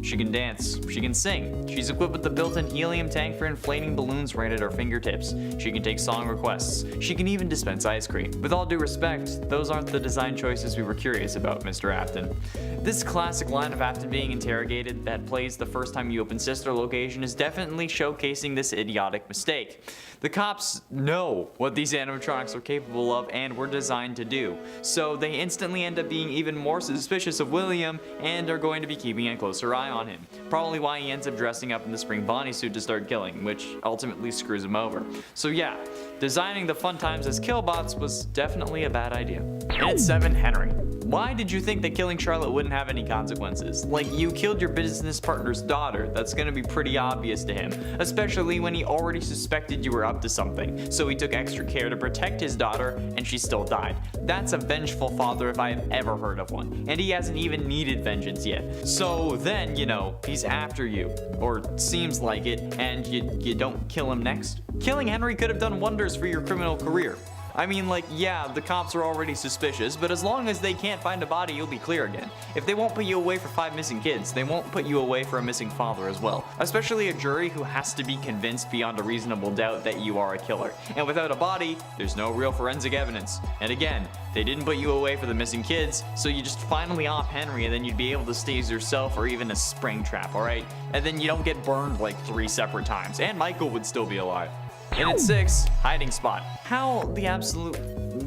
She can dance, she can sing, she's equipped with the built-in helium tank for inflating balloons right at her fingertips, she can take song requests, she can even dispense ice cream. With all due respect, those aren't the design choices we were curious about, Mr. Afton. This classic line of Afton being interrogated that plays the first time you open Sister Location is definitely showcasing this idiotic mistake. The cops know what these animatronics are capable of and were designed to do, so they instantly end up being even more suspicious of William and are going to be keeping a closer eye on him. Probably why he ends up dressing up in the spring bodysuit to start killing, which ultimately screws him over. So yeah, designing the fun times as killbots was definitely a bad idea. And at 7, Henry. Why did you think that killing Charlotte wouldn't have any consequences? Like, you killed your business partner's daughter, that's gonna be pretty obvious to him, especially when he already suspected you were up to something, so he took extra care to protect his daughter, and she still died. That's a vengeful father if I have ever heard of one, and he hasn't even needed vengeance yet. So then, you know, he's after you, or seems like it, and you don't kill him next? Killing Henry could have done wonders for your criminal career. I mean, like, yeah, the cops are already suspicious, but as long as they can't find a body, you'll be clear again. If they won't put you away for 5 missing kids, they won't put you away for a missing father as well. Especially a jury who has to be convinced beyond a reasonable doubt that you are a killer. And without a body, there's no real forensic evidence. And again, they didn't put you away for the missing kids, so you just finally off Henry and then you'd be able to stase yourself or even a spring trap, alright? And then you don't get burned like 3 separate times, and Michael would still be alive. And at 6, hiding spot. How the absolute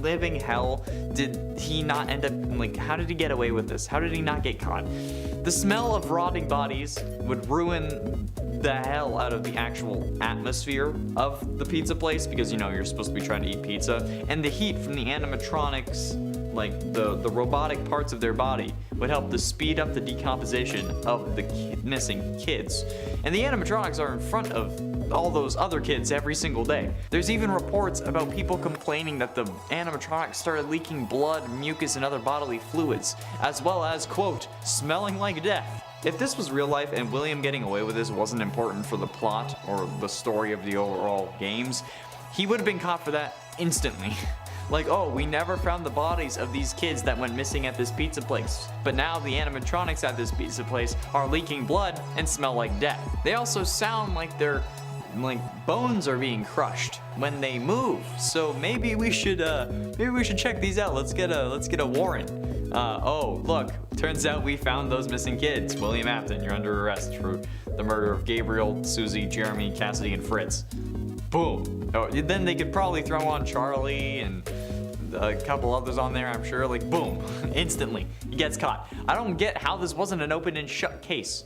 living hell did he not end up, like, how did he get away with this? How did he not get caught? The smell of rotting bodies would ruin the hell out of the actual atmosphere of the pizza place because, you know, you're supposed to be trying to eat pizza. And the heat from the animatronics, like the robotic parts of their body, would help to speed up the decomposition of the missing kids. And the animatronics are in front of all those other kids every single day. There's even reports about people complaining that the animatronics started leaking blood, mucus, and other bodily fluids, as well as, quote, smelling like death. If this was real life and William getting away with this wasn't important for the plot or the story of the overall games, he would have been caught for that instantly. Like, oh, we never found the bodies of these kids that went missing at this pizza place, but now the animatronics at this pizza place are leaking blood and smell like death. They also sound like their bones are being crushed when they move. So maybe we should check these out. Let's get a warrant. Oh, look, turns out we found those missing kids. William Afton, you're under arrest for the murder of Gabriel, Susie, Jeremy, Cassidy, and Fritz. Boom. Oh, then they could probably throw on Charlie and a couple others on there, I'm sure. Like, boom, instantly, he gets caught. I don't get how this wasn't an open and shut case.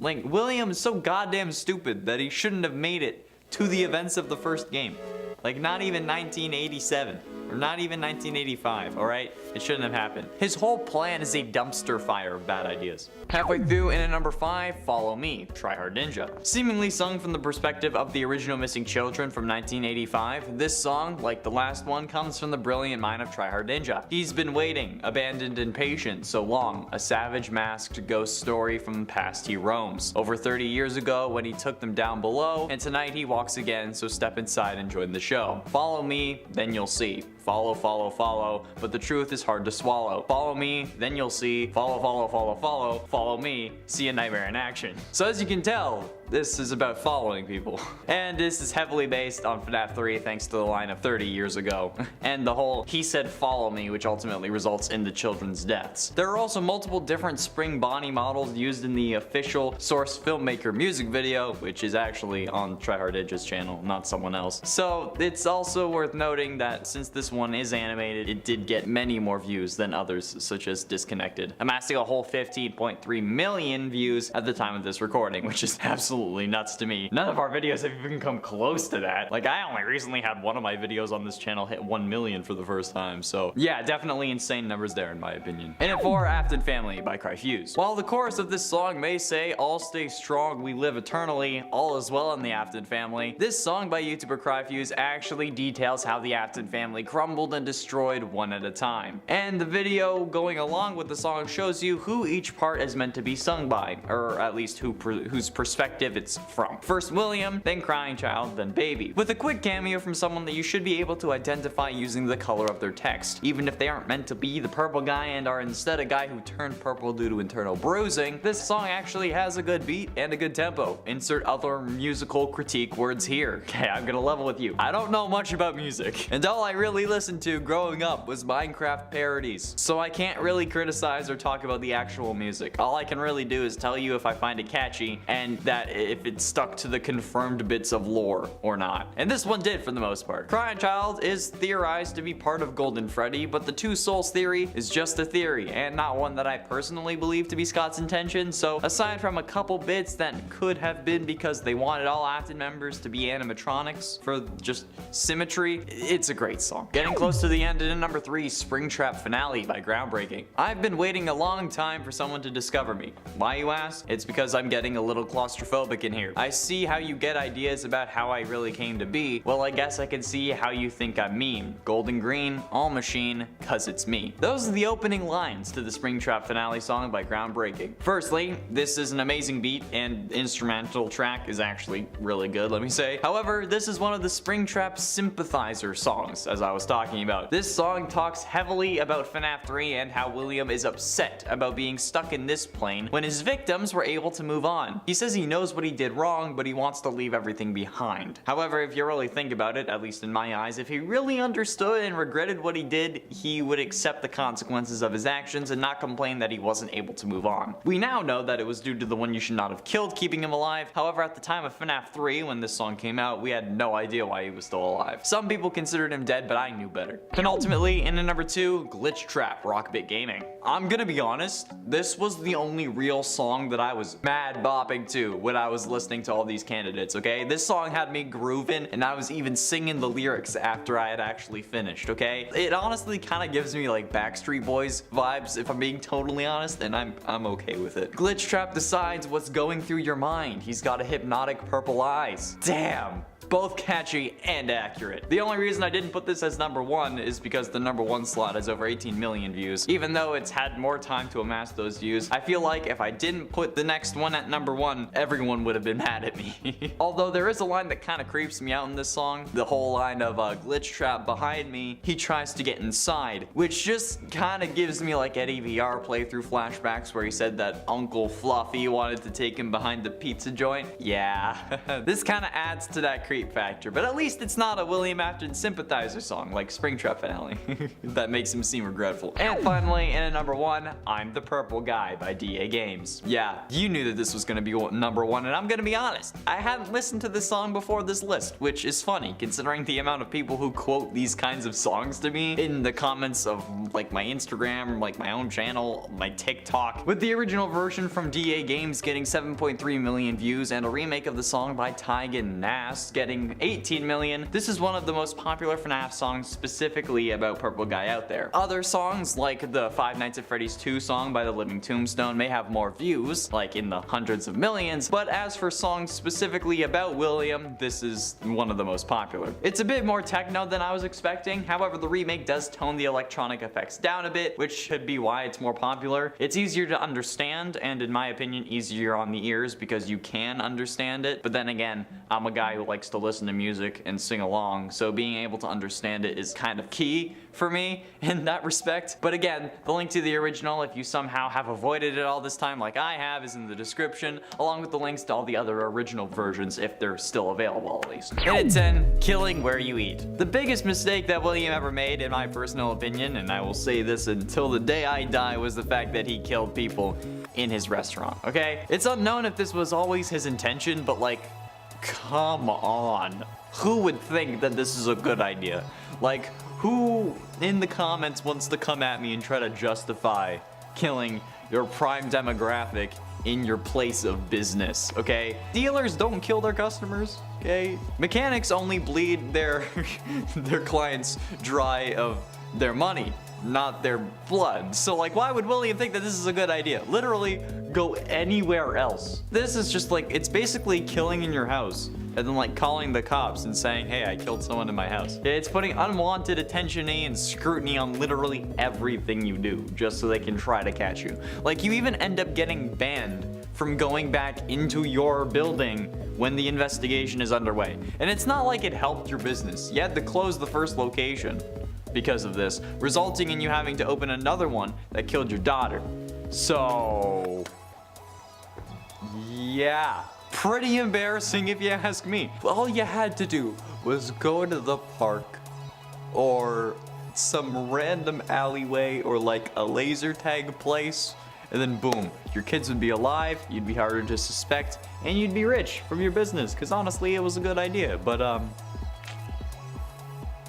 Like, William is so goddamn stupid that he shouldn't have made it to the events of the first game. Like, not even 1987. Or not even 1985, alright? It shouldn't have happened. His whole plan is a dumpster fire of bad ideas. Halfway through, in at number 5, Follow Me, Try Hard Ninja. Seemingly sung from the perspective of the original Missing Children from 1985, this song, like the last one, comes from the brilliant mind of Try Hard Ninja. He's been waiting, abandoned and patient, so long, a savage masked ghost story from the past he roams. Over 30 years ago when he took them down below, and tonight he walks again, so step inside and join the show. Follow me, then you'll see. Follow, follow, follow, but the truth is hard to swallow. Follow me, then you'll see. Follow, follow, follow, follow. Follow me, see a nightmare in action. So as you can tell, this is about following people. And this is heavily based on FNAF 3 thanks to the line of 30 years ago. And the whole he said follow me, which ultimately results in the children's deaths. There are also multiple different Spring Bonnie models used in the official Source Filmmaker music video, which is actually on Try Hard Ninja's channel, not someone else. So it's also worth noting that since this one is animated, it did get many more views than others, such as Disconnected, amassing a whole 15.3 million views at the time of this recording, which is absolutely nuts to me. None of our videos have even come close to that. Like, I only recently had one of my videos on this channel hit 1 million for the first time, so yeah, definitely insane numbers there in my opinion. And at 4, Afton Family by Cryfuse. While the chorus of this song may say, all stay strong, we live eternally, all is well in the Afton family, this song by YouTuber Cryfuse actually details how the Afton family crumbled and destroyed one at a time. And the video going along with the song shows you who each part is meant to be sung by, or at least whose perspective it's from. First William, then Crying Child, then Baby. With a quick cameo from someone that you should be able to identify using the color of their text. Even if they aren't meant to be the purple guy and are instead a guy who turned purple due to internal bruising, this song actually has a good beat and a good tempo. Insert other musical critique words here. Okay, I'm gonna level with you. I don't know much about music, and all I really listened to growing up was Minecraft parodies, so I can't really criticize or talk about the actual music. All I can really do is tell you if I find it catchy, and that if it stuck to the confirmed bits of lore or not. And this one did for the most part. Crying Child is theorized to be part of Golden Freddy, but the Two Souls theory is just a theory, and not one that I personally believe to be Scott's intention, so aside from a couple bits that could have been because they wanted all Afton members to be animatronics for just symmetry, it's a great song. Getting close to the end, and in number 3, Springtrap Finale by Groundbreaking. I've been waiting a long time for someone to discover me. Why, you ask? It's because I'm getting a little claustrophobic in here. I see how you get ideas about how I really came to be. Well, I guess I can see how you think I'm mean. Golden Green, all machine, cause it's me. Those are the opening lines to the Springtrap Finale song by Groundbreaking. Firstly, this is an amazing beat, and instrumental track is actually really good, let me say. However, this is one of the Springtrap sympathizer songs, as I was talking about. This song talks heavily about FNAF 3 and how William is upset about being stuck in this plane when his victims were able to move on. He says he knows what he did wrong, but he wants to leave everything behind. However, if you really think about it, at least in my eyes, if he really understood and regretted what he did, he would accept the consequences of his actions and not complain that he wasn't able to move on. We now know that it was due to the one you should not have killed keeping him alive. However, at the time of FNAF 3, when this song came out, we had no idea why he was still alive. Some people considered him dead, but I knew better. And ultimately, in at number 2, Glitch Trap, Rockbit Gaming. I'm gonna be honest, this was the only real song that I was mad bopping to when I was listening to all these candidates, okay? This song had me grooving, and I was even singing the lyrics after I had actually finished, okay? It honestly kind of gives me like Backstreet Boys vibes, if I'm being totally honest, and I'm okay with it. Glitch Trap decides what's going through your mind. He's got a hypnotic purple eyes. Damn. Both catchy and accurate. The only reason I didn't put this as number 1 is because the number 1 slot has over 18 million views. Even though it's had more time to amass those views, I feel like if I didn't put the next one at number 1, everyone would have been mad at me. Although there is a line that kind of creeps me out in this song. The whole line of Glitch Trap behind me, he tries to get inside, which just kind of gives me like Eddie VR playthrough flashbacks where he said that Uncle Fluffy wanted to take him behind the pizza joint. Yeah, this kind of adds to that creep factor, but at least it's not a William Afton sympathizer song like Springtrap Finale. That makes him seem regretful. And finally, in at number 1, I'm the Purple Guy by DA Games. Yeah, you knew that this was gonna be number 1 one, and I'm gonna be honest, I hadn't listened to this song before this list, which is funny considering the amount of people who quote these kinds of songs to me in the comments of like my Instagram, like my own channel, my TikTok. With the original version from DA Games getting 7.3 million views and a remake of the song by Tygan Nass getting 18 million, this is one of the most popular FNAF songs specifically about Purple Guy out there. Other songs like the Five Nights at Freddy's 2 song by the Living Tombstone may have more views, like in the hundreds of millions, but as for songs specifically about William, this is one of the most popular. It's a bit more techno than I was expecting, however the remake does tone the electronic effects down a bit, which should be why it's more popular. It's easier to understand, and in my opinion easier on the ears because you can understand it, but then again, I'm a guy who likes to listen to music and sing along, so being able to understand it is kind of key for me in that respect. But again, the link to the original, if you somehow have avoided it all this time like I have, is in the description, along with the links to all the other original versions if they're still available at least. And at 10, killing where you eat. The biggest mistake that William ever made, in my personal opinion, and I will say this until the day I die, was the fact that he killed people in his restaurant, okay? It's unknown if this was always his intention, but like, come on. Who would think that this is a good idea? Like, who in the comments wants to come at me and try to justify killing your prime demographic in your place of business, okay? Dealers don't kill their customers, okay? Mechanics only bleed their their clients dry of their money, not their blood. So like, why would William think that this is a good idea? Literally, go anywhere else. This is just like, it's basically killing in your house and then like calling the cops and saying, hey, I killed someone in my house. It's putting unwanted attention and scrutiny on literally everything you do just so they can try to catch you. Like, you even end up getting banned from going back into your building when the investigation is underway. And it's not like it helped your business. You had to close the first location because of this, resulting in you having to open another one that killed your daughter. So, yeah, pretty embarrassing if you ask me. All you had to do was go to the park or some random alleyway or like a laser tag place, and then boom, your kids would be alive, you'd be harder to suspect, and you'd be rich from your business, because honestly it was a good idea, but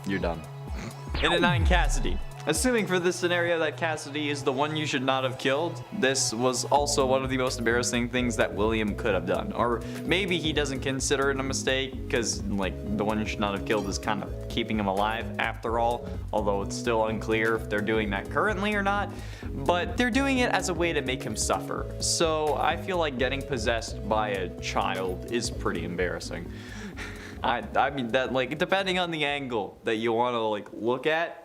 you're done. And at 9, Cassidy. Assuming for this scenario that Cassidy is the one you should not have killed, this was also one of the most embarrassing things that William could have done. Or maybe he doesn't consider it a mistake because like the one you should not have killed is kind of keeping him alive after all, although it's still unclear if they're doing that currently or not. But they're doing it as a way to make him suffer. So I feel like getting possessed by a child is pretty embarrassing. I mean, that like, depending on the angle that you want to like look at,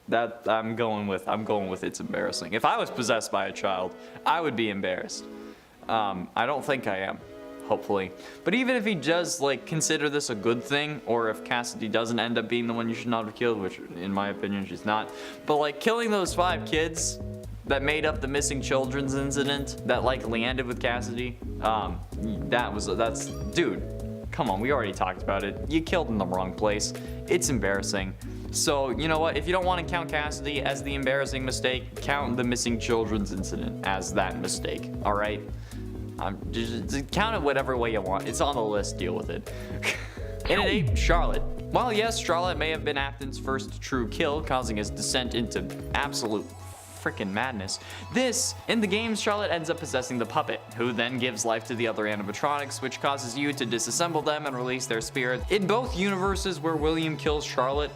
that I'm going with it's embarrassing. If I was possessed by a child, I would be embarrassed. I don't think I am, hopefully. But even if he does like consider this a good thing, or if Cassidy doesn't end up being the one you should not have killed, which in my opinion she's not, but like killing those 5 kids that made up the missing children's incident that likely ended with Cassidy, that's dude, come on, we already talked about it. You killed in the wrong place. It's embarrassing. So, you know what? If you don't want to count Cassidy as the embarrassing mistake, count the missing children's incident as that mistake, alright? Just count it whatever way you want. It's on the list, deal with it. And at 8, Charlotte. While yes, Charlotte may have been Afton's first true kill, causing his descent into absolute freaking madness, in the game, Charlotte ends up possessing the puppet, who then gives life to the other animatronics, which causes you to disassemble them and release their spirit. In both universes where William kills Charlotte,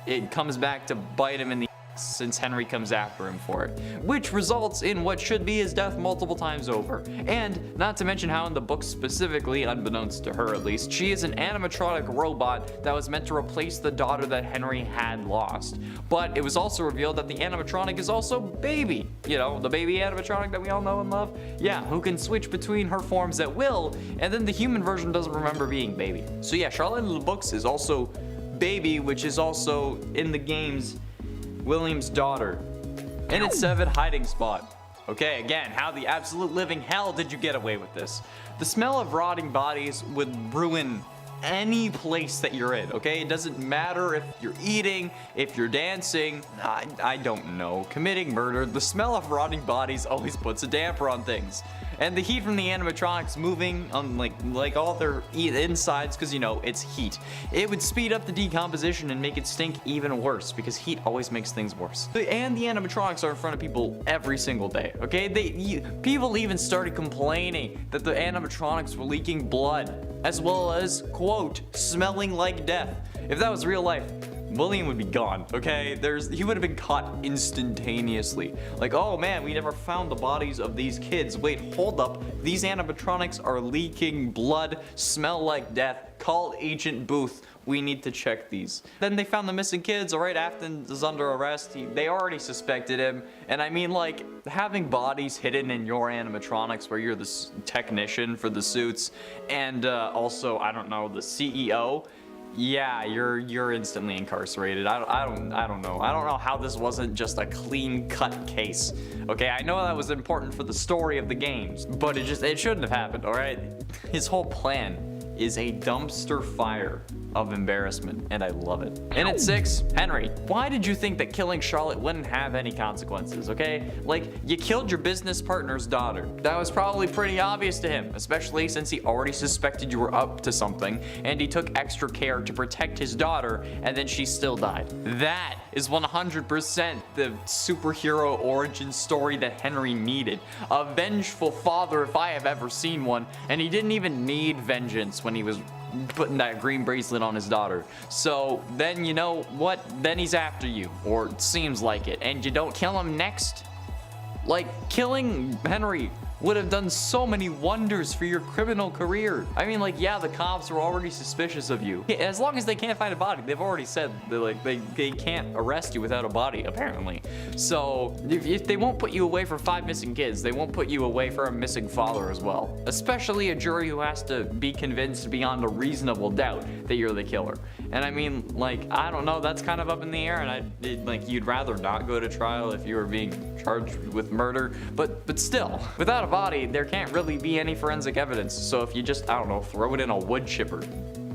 it comes back to bite him in the ass since Henry comes after him for it, which results in what should be his death multiple times over. And not to mention how in the book specifically, unbeknownst to her at least, she is an animatronic robot that was meant to replace the daughter that Henry had lost. But it was also revealed that the animatronic is also Baby. You know, the baby animatronic that we all know and love? Yeah, who can switch between her forms at will, and then the human version doesn't remember being Baby. So yeah, Charlotte in the books is also Baby, which is also in the games William's daughter. And at 7, hiding spot. Okay, again, how the absolute living hell did you get away with this? The smell of rotting bodies would ruin any place that you're in, okay? It doesn't matter if you're eating, if you're dancing, I don't know, committing murder. The smell of rotting bodies always puts a damper on things. and the heat from the animatronics moving on like all their insides, because you know it's heat, it would speed up the decomposition and make it stink even worse, because heat always makes things worse. And the animatronics are in front of people every single day, okay? People even started complaining that the animatronics were leaking blood, as well as, quote, smelling like death. If that was real life, William would be gone, okay? He would have been caught instantaneously. Like, oh man, we never found the bodies of these kids. Wait, hold up. These animatronics are leaking blood, smell like death. Call Agent Booth. We need to check these. Then they found the missing kids. All right, Afton is under arrest. They already suspected him. And I mean, like, having bodies hidden in your animatronics where you're the technician for the suits and also, I don't know, the CEO. Yeah, you're instantly incarcerated. I don't know. I don't know how this wasn't just a clean-cut case. Okay, I know that was important for the story of the games, but it shouldn't have happened, all right? His whole plan is a dumpster fire of embarrassment, and I love it. And at 6, Henry, why did you think that killing Charlotte wouldn't have any consequences, okay? Like, you killed your business partner's daughter. That was probably pretty obvious to him, especially since he already suspected you were up to something, and he took extra care to protect his daughter, and then she still died. That is 100% the superhero origin story that Henry needed. A vengeful father if I have ever seen one, and he didn't even need vengeance when he was putting that green bracelet on his daughter. So then you know what? Then he's after you, or it seems like it, and you don't kill him next. Like, killing Henry would have done so many wonders for your criminal career. I mean, like, yeah, the cops were already suspicious of you. As long as they can't find a body, they've already said that, like, they can't arrest you without a body, apparently. So if they won't put you away for 5 missing kids, they won't put you away for a missing father as well. Especially a jury who has to be convinced beyond a reasonable doubt that you're the killer. And I mean, like, I don't know, that's kind of up in the air, and like, you'd rather not go to trial if you were being charged with murder, but still, without a body, there can't really be any forensic evidence. So if you just, I don't know, throw it in a wood chipper.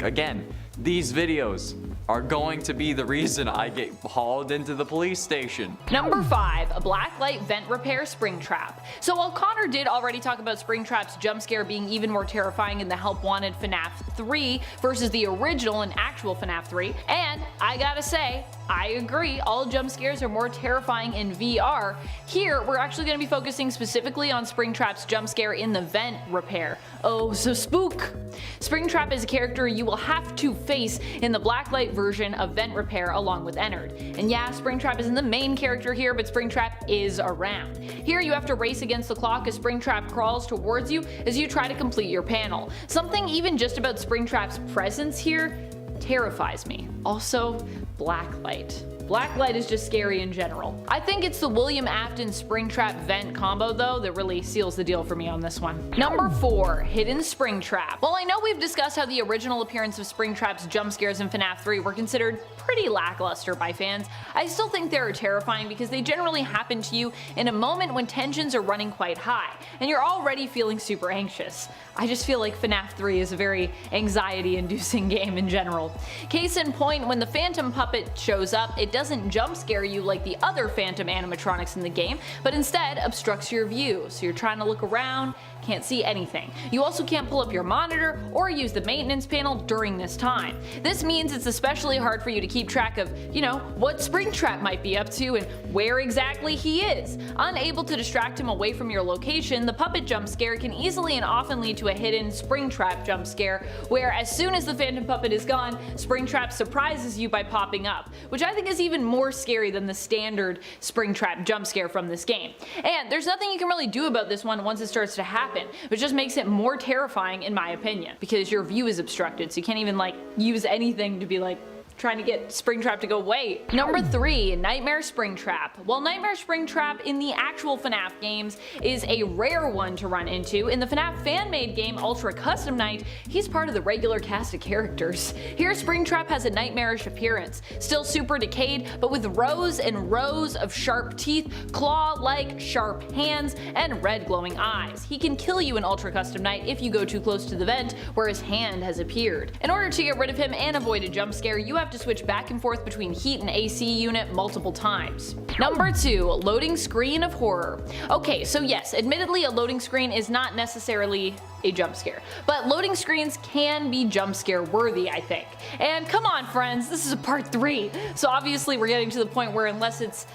Again, these videos are going to be the reason I get hauled into the police station. Number 5, a blacklight vent repair springtrap. So while Connor did already talk about Springtrap's jump scare being even more terrifying in the Help Wanted FNAF 3 versus the original and actual FNAF 3, and I gotta say, I agree, all jump scares are more terrifying in VR. Here, we're actually going to be focusing specifically on Springtrap's jump scare in the vent repair. Oh, so spook! Springtrap is a character you will have to face in the blacklight version of vent repair along with Ennard. And yeah, Springtrap isn't the main character here, but Springtrap is around. Here you have to race against the clock as Springtrap crawls towards you as you try to complete your panel. Something even just about Springtrap's presence here terrifies me. Also, blacklight. Blacklight is just scary in general. I think it's the William Afton Springtrap vent combo though that really seals the deal for me on this one. Number 4, hidden Springtrap. While I know we've discussed how the original appearance of Springtrap's jump scares in FNAF 3 were considered pretty lackluster by fans, I still think they're terrifying because they generally happen to you in a moment when tensions are running quite high, and you're already feeling super anxious. I just feel like FNAF 3 is a very anxiety-inducing game in general. Case in point, when the Phantom puppet shows up, it doesn't jump scare you like the other Phantom animatronics in the game, but instead obstructs your view, so you're trying to look around, can't see anything. You also can't pull up your monitor or use the maintenance panel during this time. This means it's especially hard for you to keep track of, you know, what Springtrap might be up to and where exactly he is. Unable to distract him away from your location, the puppet jump scare can easily and often lead to a hidden Springtrap jump scare, where as soon as the Phantom puppet is gone, Springtrap surprises you by popping up, which I think is even more scary than the standard Springtrap jump scare from this game. And there's nothing you can really do about this one once it starts to happen, which just makes it more terrifying in my opinion, because your view is obstructed, so you can't even like use anything to be like trying to get Springtrap to go away. Number 3, Nightmare Springtrap. While Nightmare Springtrap in the actual FNAF games is a rare one to run into, in the FNAF fan-made game Ultra Custom Night, he's part of the regular cast of characters. Here Springtrap has a nightmarish appearance, still super decayed, but with rows and rows of sharp teeth, claw-like sharp hands, and red glowing eyes. He can kill you in Ultra Custom Night if you go too close to the vent where his hand has appeared. In order to get rid of him and avoid a jump scare, you have have to switch back and forth between heat and AC unit multiple times. Number 2, loading screen of horror. Okay, so yes, admittedly a loading screen is not necessarily a jump scare, but loading screens can be jump scare worthy, I think. And come on friends, this is a part 3, so obviously we're getting to the point where unless it's,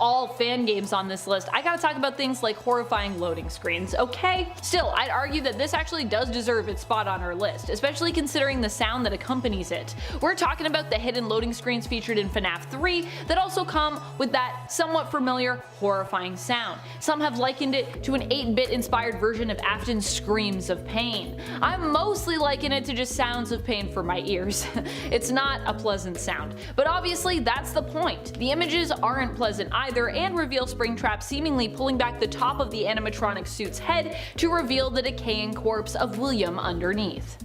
all fan games on this list, I gotta talk about things like horrifying loading screens, okay? Still, I'd argue that this actually does deserve its spot on our list, especially considering the sound that accompanies it. We're talking about the hidden loading screens featured in FNAF 3 that also come with that somewhat familiar horrifying sound. Some have likened it to an 8-bit inspired version of Afton's screams of pain. I'm mostly liking it to just sounds of pain for my ears. It's not a pleasant sound, but obviously that's the point. The images aren't pleasant either and reveal Springtrap seemingly pulling back the top of the animatronic suit's head to reveal the decaying corpse of William underneath.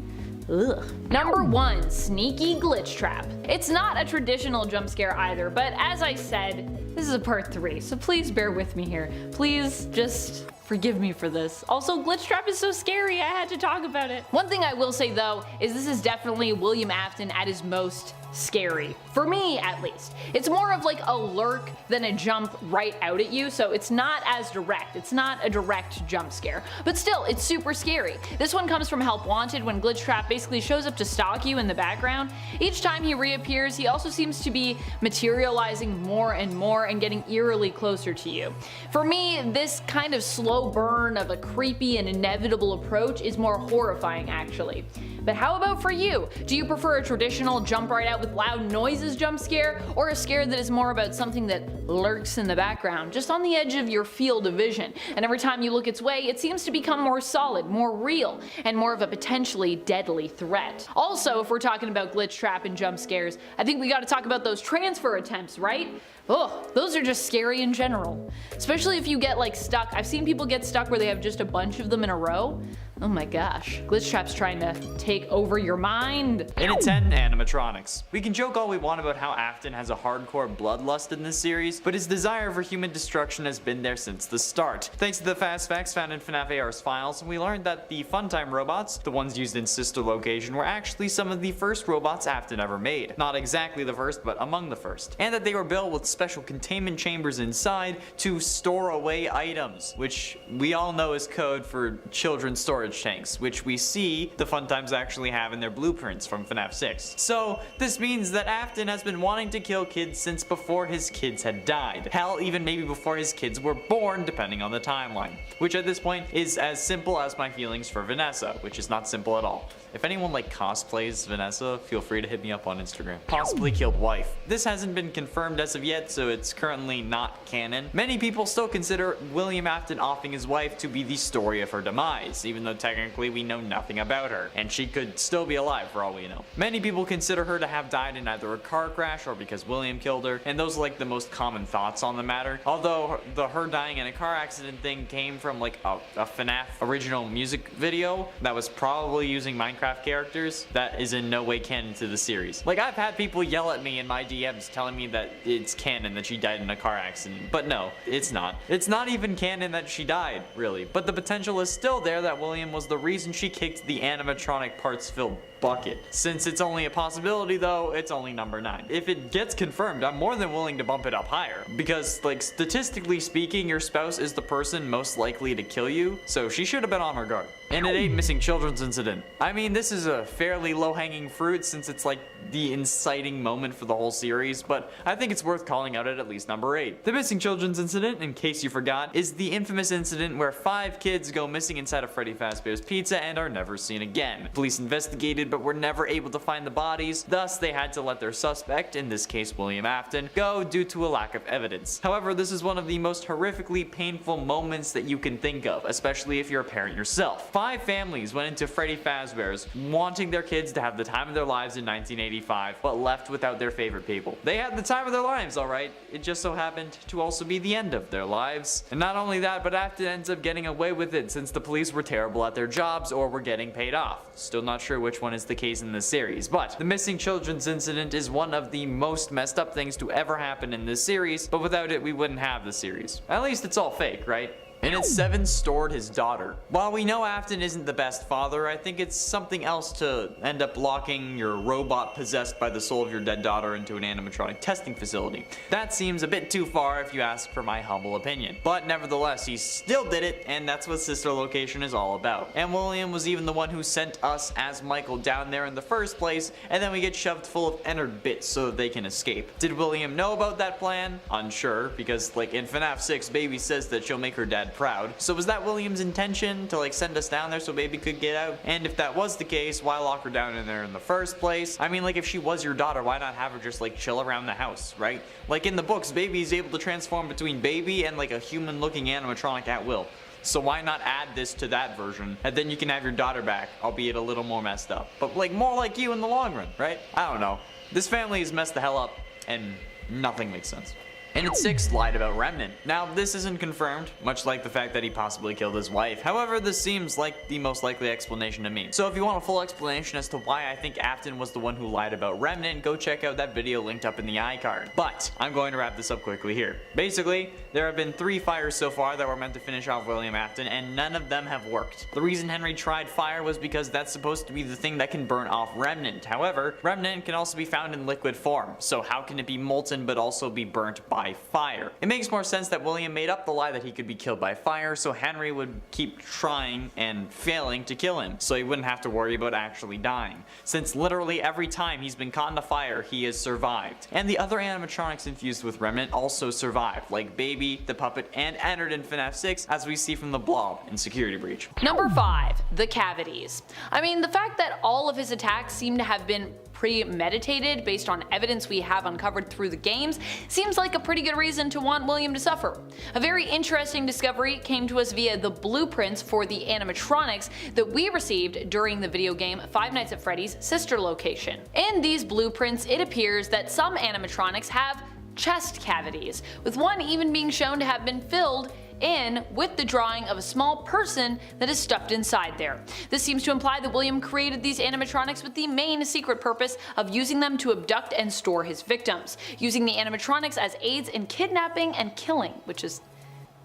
Ugh. Number 1, sneaky glitch trap. It's not a traditional jump scare either, but as I said, this is a part 3, so please bear with me here. Please just forgive me for this. Also, glitch trap is so scary, I had to talk about it. One thing I will say though, is this is definitely William Afton at his most scary. For me, at least. It's more of like a lurk than a jump right out at you, so it's not as direct. It's not a direct jump scare. But still, it's super scary. This one comes from Help Wanted when Glitch Trap basically shows up to stalk you in the background. Each time he reappears, he also seems to be materializing more and getting eerily closer to you. For me, this kind of slow burn of a creepy and inevitable approach is more horrifying actually. But how about for you? Do you prefer a traditional jump right out with loud noises jump scare, or a scare that is more about something that lurks in the background, just on the edge of your field of vision, and every time you look its way it seems to become more solid, more real, and more of a potentially deadly threat? Also, if we're talking about glitch trap and jump scares, I think we gotta talk about those transfer attempts, right? Oh, those are just scary in general. Especially if you get like stuck. I've seen people get stuck where they have just a bunch of them in a row. Oh my gosh, Glitch Trap's trying to take over your mind. In at 10, animatronics. We can joke all we want about how Afton has a hardcore bloodlust in this series, but his desire for human destruction has been there since the start. Thanks to the fast facts found in FNAF AR's files, we learned that the Funtime robots, the ones used in Sister Location, were actually some of the first robots Afton ever made. Not exactly the first, but among the first. And that they were built with special containment chambers inside to store away items, which we all know is code for children's storage tanks, which we see the Funtimes actually have in their blueprints from FNAF 6. So this means that Afton has been wanting to kill kids since before his kids had died. Hell, even maybe before his kids were born, depending on the timeline. Which at this point is as simple as my feelings for Vanessa, which is not simple at all. If anyone like cosplays Vanessa, feel free to hit me up on Instagram. Possibly killed wife. This hasn't been confirmed as of yet, so it's currently not canon. Many people still consider William Afton offing his wife to be the story of her demise, even though technically we know nothing about her, and she could still be alive for all we know. Many people consider her to have died in either a car crash or because William killed her, and those are like the most common thoughts on the matter. Although her dying in a car accident thing came from like a FNAF original music video that was probably using Minecraft characters that is in no way canon to the series. Like, I've had people yell at me in my DMs telling me that it's canon that she died in a car accident, but no, it's not. It's not even canon that she died, really, but the potential is still there that William was the reason she kicked the animatronic parts filled bucket. Since it's only a possibility though, it's only number 9. If it gets confirmed, I'm more than willing to bump it up higher, because like statistically speaking, your spouse is the person most likely to kill you, so she should have been on her guard. And at 8, missing children's incident. I mean, this is a fairly low-hanging fruit since it's like the inciting moment for the whole series, but I think it's worth calling out at least number 8. The missing children's incident, in case you forgot, is the infamous incident where 5 kids go missing inside of Freddy Fazbear's Pizza and are never seen again. Police investigated but were never able to find the bodies, thus they had to let their suspect, in this case William Afton, go due to a lack of evidence. However, this is one of the most horrifically painful moments that you can think of, especially if you're a parent yourself. 5 families went into Freddy Fazbear's wanting their kids to have the time of their lives in 1985, but left without their favorite people. They had the time of their lives, alright, it just so happened to also be the end of their lives. And not only that, but Afton ends up getting away with it since the police were terrible at their jobs or were getting paid off. Still not sure which one is the case in this series, but the missing children's incident is one of the most messed up things to ever happen in this series, but without it we wouldn't have the series. At least it's all fake, right? And at 7, stored his daughter. While we know Afton isn't the best father, I think it's something else to end up locking your robot possessed by the soul of your dead daughter into an animatronic testing facility. That seems a bit too far if you ask for my humble opinion. But nevertheless, he still did it, and that's what sister location is all about. And William was even the one who sent us as Michael down there in the first place, and then we get shoved full of Ennard bits so that they can escape. Did William know about that plan? Unsure, because like in FNAF 6, Baby says that she'll make her dad proud. So was that William's intention to like send us down there so Baby could get out? And if that was the case, why lock her down in there in the first place? I mean, like if she was your daughter, why not have her just like chill around the house, right? Like in the books, Baby is able to transform between Baby and like a human looking animatronic at will. So why not add this to that version, and then you can have your daughter back, albeit a little more messed up. But like more like you in the long run, right? I don't know. This family is messed the hell up, and nothing makes sense. And at 6, lied about Remnant. Now, this isn't confirmed, much like the fact that he possibly killed his wife. However, this seems like the most likely explanation to me. So if you want a full explanation as to why I think Afton was the one who lied about Remnant, go check out that video linked up in the iCard. But I'm going to wrap this up quickly here. Basically, there have been 3 fires so far that were meant to finish off William Afton, and none of them have worked. The reason Henry tried fire was because that's supposed to be the thing that can burn off Remnant. However, Remnant can also be found in liquid form, so how can it be molten but also be burnt by fire? It makes more sense that William made up the lie that he could be killed by fire, so Henry would keep trying and failing to kill him, so he wouldn't have to worry about actually dying, since literally every time he's been caught in a fire, he has survived. And the other animatronics infused with Remnant also survived, like Baby, the puppet, and Ennard in FNAF 6, as we see from the Blob in Security Breach. Number 5, the cavities. I mean, the fact that all of his attacks seem to have been premeditated based on evidence we have uncovered through the games seems like a pretty good reason to want William to suffer. A very interesting discovery came to us via the blueprints for the animatronics that we received during the video game Five Nights at Freddy's sister location. In these blueprints, it appears that some animatronics have chest cavities, with one even being shown to have been filled in with the drawing of a small person that is stuffed inside there. This seems to imply that William created these animatronics with the main secret purpose of using them to abduct and store his victims, using the animatronics as aids in kidnapping and killing, which is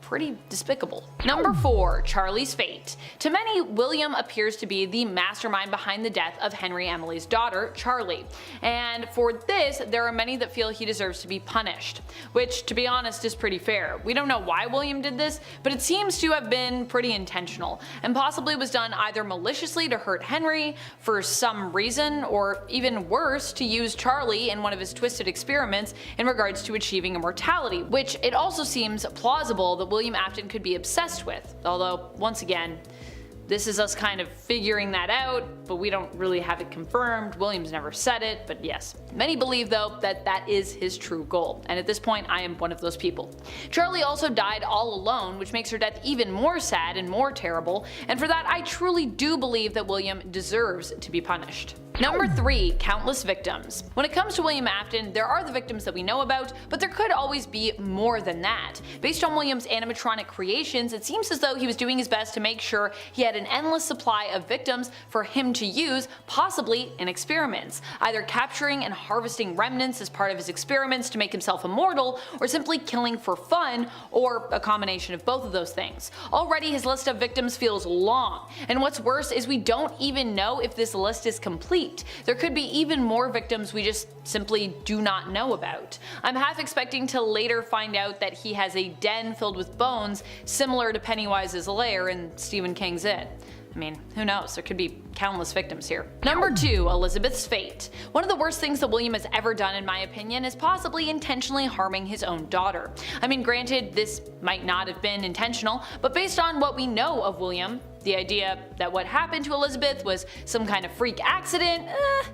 pretty despicable. Number 4, Charlie's fate. To many, William appears to be the mastermind behind the death of Henry Emily's daughter, Charlie. And for this, there are many that feel he deserves to be punished, which, to be honest, is pretty fair. We don't know why William did this, but it seems to have been pretty intentional, and possibly was done either maliciously to hurt Henry for some reason, or even worse, to use Charlie in one of his twisted experiments in regards to achieving immortality, which it also seems plausible that William Afton could be obsessed with, although once again, this is us kind of figuring that out, but we don't really have it confirmed. William's never said it, but yes. Many believe though that that is his true goal, and at this point I am one of those people. Charlie also died all alone, which makes her death even more sad and more terrible, and for that I truly do believe that William deserves to be punished. Number 3, countless victims. When it comes to William Afton, there are the victims that we know about, but there could always be more than that. Based on William's animatronic creations, it seems as though he was doing his best to make sure he had an endless supply of victims for him to use, possibly in experiments, either capturing and harvesting remnants as part of his experiments to make himself immortal, or simply killing for fun, or a combination of both of those things. Already his list of victims feels long, and what's worse is we don't even know if this list is complete. There could be even more victims we just simply do not know about. I'm half expecting to later find out that he has a den filled with bones similar to Pennywise's lair in Stephen King's It. I mean, who knows, there could be countless victims here. Number 2, Elizabeth's fate. One of the worst things that William has ever done, in my opinion, is possibly intentionally harming his own daughter. I mean, granted, this might not have been intentional, but based on what we know of William, the idea that what happened to Elizabeth was some kind of freak accident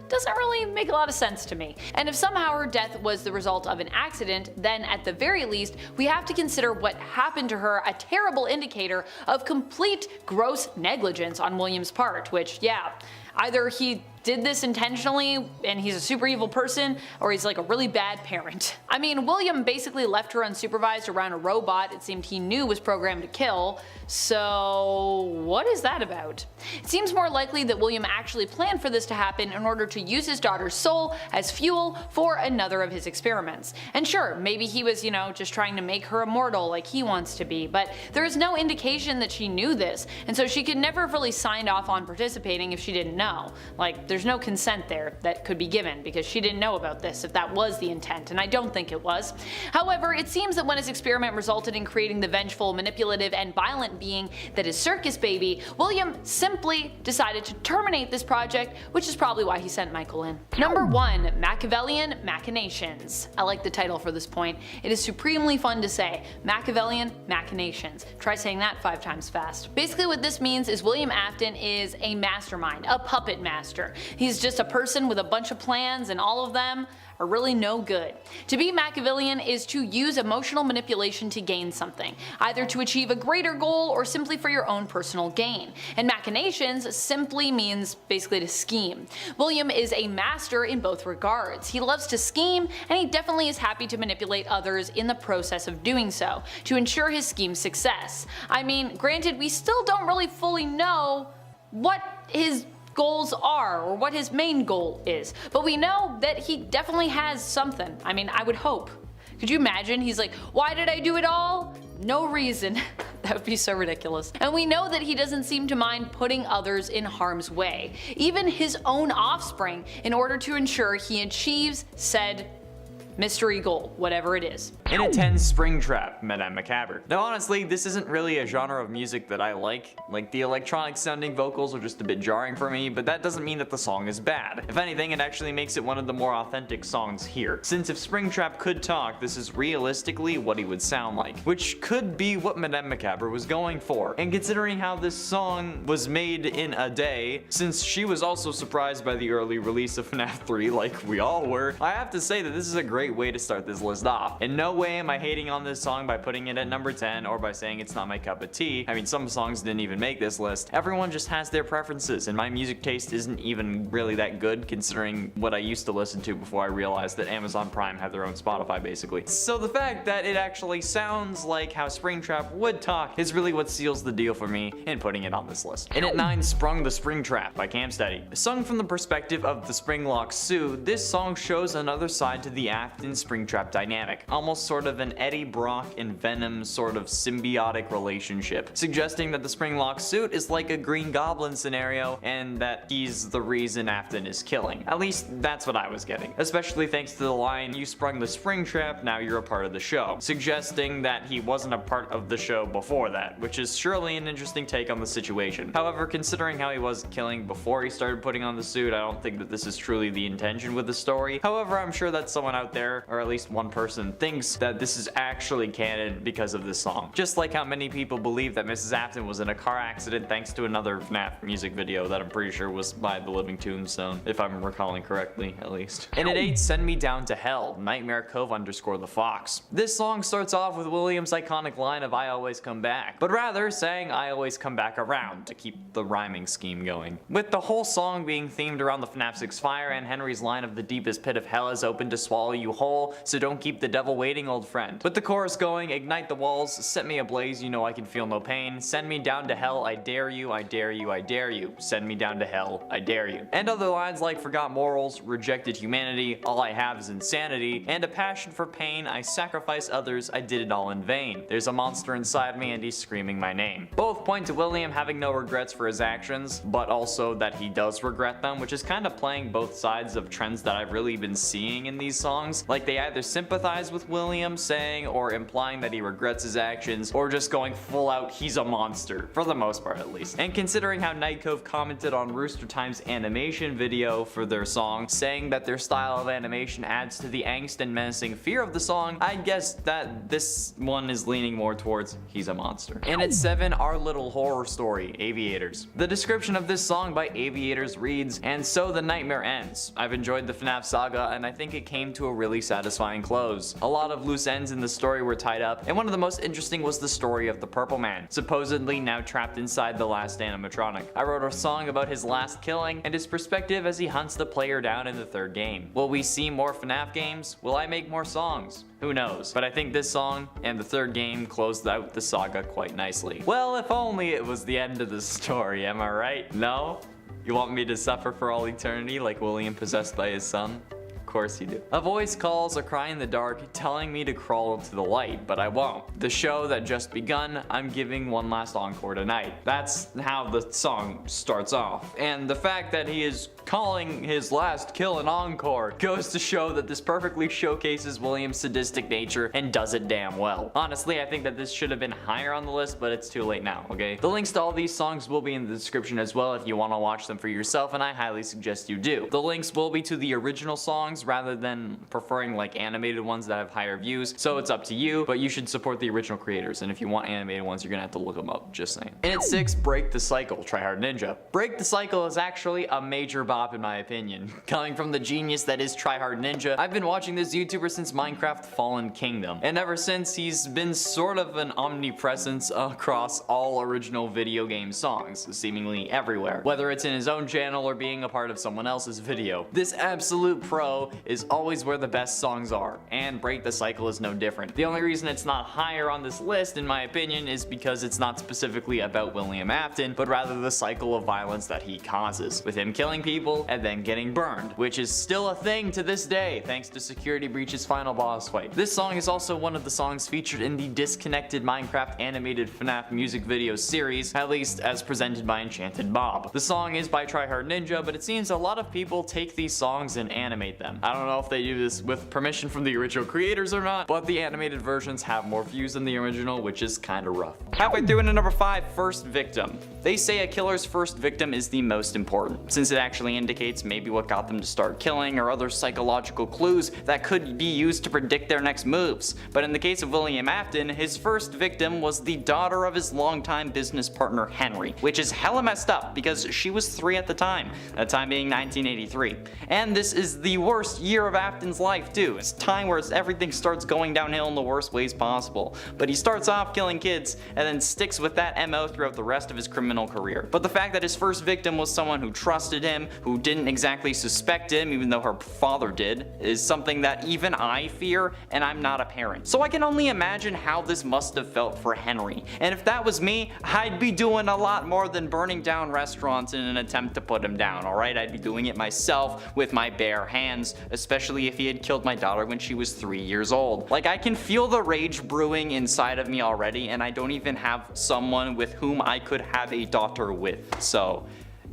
doesn't really make a lot of sense to me. And if somehow her death was the result of an accident, then at the very least, we have to consider what happened to her a terrible indicator of complete gross negligence on William's part, which, yeah, Either he did this intentionally and he's a super evil person, or he's like a really bad parent. I mean, William basically left her unsupervised around a robot it seemed he knew was programmed to kill, so what is that about? It seems more likely that William actually planned for this to happen in order to use his daughter's soul as fuel for another of his experiments. And sure, maybe he was, you know, just trying to make her immortal like he wants to be, but there is no indication that she knew this, and so she could never have really signed off on participating if she didn't know. Like, there's no consent there that could be given because she didn't know about this if that was the intent, and I don't think it was. However, it seems that when his experiment resulted in creating the vengeful, manipulative, and violent being that is Circus Baby, William simply decided to terminate this project, which is probably why he sent Michael in. Number 1. Machiavellian Machinations. I like the title for this point. It is supremely fun to say. Machiavellian Machinations. Try saying that 5 times fast. Basically what this means is William Afton is a mastermind, a puppet master. He's just a person with a bunch of plans, and all of them are really no good. To be Machiavellian is to use emotional manipulation to gain something, either to achieve a greater goal or simply for your own personal gain. And machinations simply means basically to scheme. William is a master in both regards. He loves to scheme, and he definitely is happy to manipulate others in the process of doing so, to ensure his scheme's success. I mean, granted, we still don't really fully know what his goals are or what his main goal is, but we know that he definitely has something. I mean, I would hope. Could you imagine? He's like, why did I do it all? No reason. That would be so ridiculous. And we know that he doesn't seem to mind putting others in harm's way, even his own offspring, in order to ensure he achieves said mystery goal, whatever it is. In a 10, Springtrap, Madame Macabre. Now honestly, this isn't really a genre of music that I like. Like, the electronic sounding vocals are just a bit jarring for me, but that doesn't mean that the song is bad. If anything, it actually makes it one of the more authentic songs here. Since if Springtrap could talk, this is realistically what he would sound like, which could be what Madame Macabre was going for. And considering how this song was made in a day, since she was also surprised by the early release of FNAF 3 like we all were, I have to say that this is a great way to start this list off. In no way am I hating on this song by putting it at number 10 or by saying it's not my cup of tea. I mean, some songs didn't even make this list. Everyone just has their preferences, and my music taste isn't even really that good considering what I used to listen to before I realized that Amazon Prime had their own Spotify basically. So the fact that it actually sounds like how Springtrap would talk is really what seals the deal for me in putting it on this list. And at 9, Sprung the Springtrap by Camsteady. Sung from the perspective of the Springlock suit, this song shows another side to the Afton Springtrap dynamic, almost sort of an Eddie Brock and Venom sort of symbiotic relationship, suggesting that the Springlock suit is like a Green Goblin scenario and that he's the reason Afton is killing. At least that's what I was getting, especially thanks to the line, "You sprung the Springtrap, now you're a part of the show," suggesting that he wasn't a part of the show before that, which is surely an interesting take on the situation. However, considering how he was killing before he started putting on the suit, I don't think that this is truly the intention with the story. However, I'm sure that someone out there, or at least one person, thinks that this is actually canon because of this song. Just like how many people believe that Mrs. Afton was in a car accident thanks to another FNAF music video that I'm pretty sure was by The Living Tombstone, if I'm recalling correctly, at least. And at 8, Send Me Down to Hell, Nightmare Cove _ the Fox. This song starts off with William's iconic line of "I always come back," but rather saying "I always come back around" to keep the rhyming scheme going. With the whole song being themed around the FNAF 6 fire and Henry's line of "The deepest pit of hell is open to swallow you whole, so don't keep the devil waiting, old friend." With the chorus going, "Ignite the walls, set me ablaze, you know I can feel no pain, send me down to hell, I dare you, I dare you, I dare you, send me down to hell, I dare you." And other lines like "Forgot morals, rejected humanity, all I have is insanity, and a passion for pain, I sacrifice others, I did it all in vain. There's a monster inside me and he's screaming my name." Both point to William having no regrets for his actions, but also that he does regret them, which is kind of playing both sides of trends that I've really been seeing in these songs. Like, they either sympathize with William saying or implying that he regrets his actions, or just going full out he's a monster, for the most part at least. And considering how Night Cove commented on Rooster Time's animation video for their song, saying that their style of animation adds to the angst and menacing fear of the song, I guess that this one is leaning more towards he's a monster. And at 7, Our Little Horror Story, Aviators. The description of this song by Aviators reads, "And so the nightmare ends. I've enjoyed the FNAF saga and I think it came to a really satisfying close. A lot of of loose ends in the story were tied up, and one of the most interesting was the story of the Purple Man, supposedly now trapped inside the last animatronic. I wrote a song about his last killing and his perspective as he hunts the player down in the third game. Will we see more FNAF games? Will I make more songs? Who knows? But I think this song and the third game closed out the saga quite nicely. Well, if only it was the end of the story, am I right? No? You want me to suffer for all eternity like William possessed by his son? Of course you do. A voice calls a cry in the dark telling me to crawl to the light, but I won't. The show that just begun, I'm giving one last encore tonight. That's how the song starts off. And the fact that he is calling his last kill an encore goes to show that this perfectly showcases William's sadistic nature and does it damn well. Honestly, I think that this should have been higher on the list, but it's too late now, okay? The links to all these songs will be in the description as well if you want to watch them for yourself, and I highly suggest you do. The links will be to the original songs rather than preferring like animated ones that have higher views, so it's up to you, but you should support the original creators, and if you want animated ones, you're gonna have to look them up, just saying. And at 6, Break the Cycle, Tryhard Ninja. Break the Cycle is actually a major bop in my opinion. Coming from the genius that is Tryhard Ninja, I've been watching this YouTuber since Minecraft Fallen Kingdom, and ever since he's been sort of an omnipresence across all original video game songs, seemingly everywhere, whether it's in his own channel or being a part of someone else's video. This absolute pro is always where the best songs are, and Break the Cycle is no different. The only reason it's not higher on this list, in my opinion, is because it's not specifically about William Afton, but rather the cycle of violence that he causes, with him killing people and then getting burned, which is still a thing to this day thanks to Security Breach's final boss fight. This song is also one of the songs featured in the disconnected Minecraft animated FNAF music video series, at least as presented by Enchanted Bob. The song is by Tryhard Ninja, but it seems a lot of people take these songs and animate them. I don't know if they do this with permission from the original creators or not, but the animated versions have more views than the original, which is kinda rough. Halfway through into number 5, First Victim. They say a killer's first victim is the most important, since it actually indicates maybe what got them to start killing or other psychological clues that could be used to predict their next moves. But in the case of William Afton, his first victim was the daughter of his longtime business partner Henry, which is hella messed up because she was 3 at the time being 1983. And this is the worst year of Afton's life too. It's time where everything starts going downhill in the worst ways possible. But he starts off killing kids and then sticks with that MO throughout the rest of his criminal career. But the fact that his first victim was someone who trusted him, who didn't exactly suspect him even though her father did, is something that even I fear, and I'm not a parent. So I can only imagine how this must have felt for Henry. And if that was me, I'd be doing a lot more than burning down restaurants in an attempt to put him down, alright? I'd be doing it myself with my bare hands, especially if he had killed my daughter when she was 3 years old. Like, I can feel the rage brewing inside of me already, and I don't even have someone with whom I could have a daughter with. So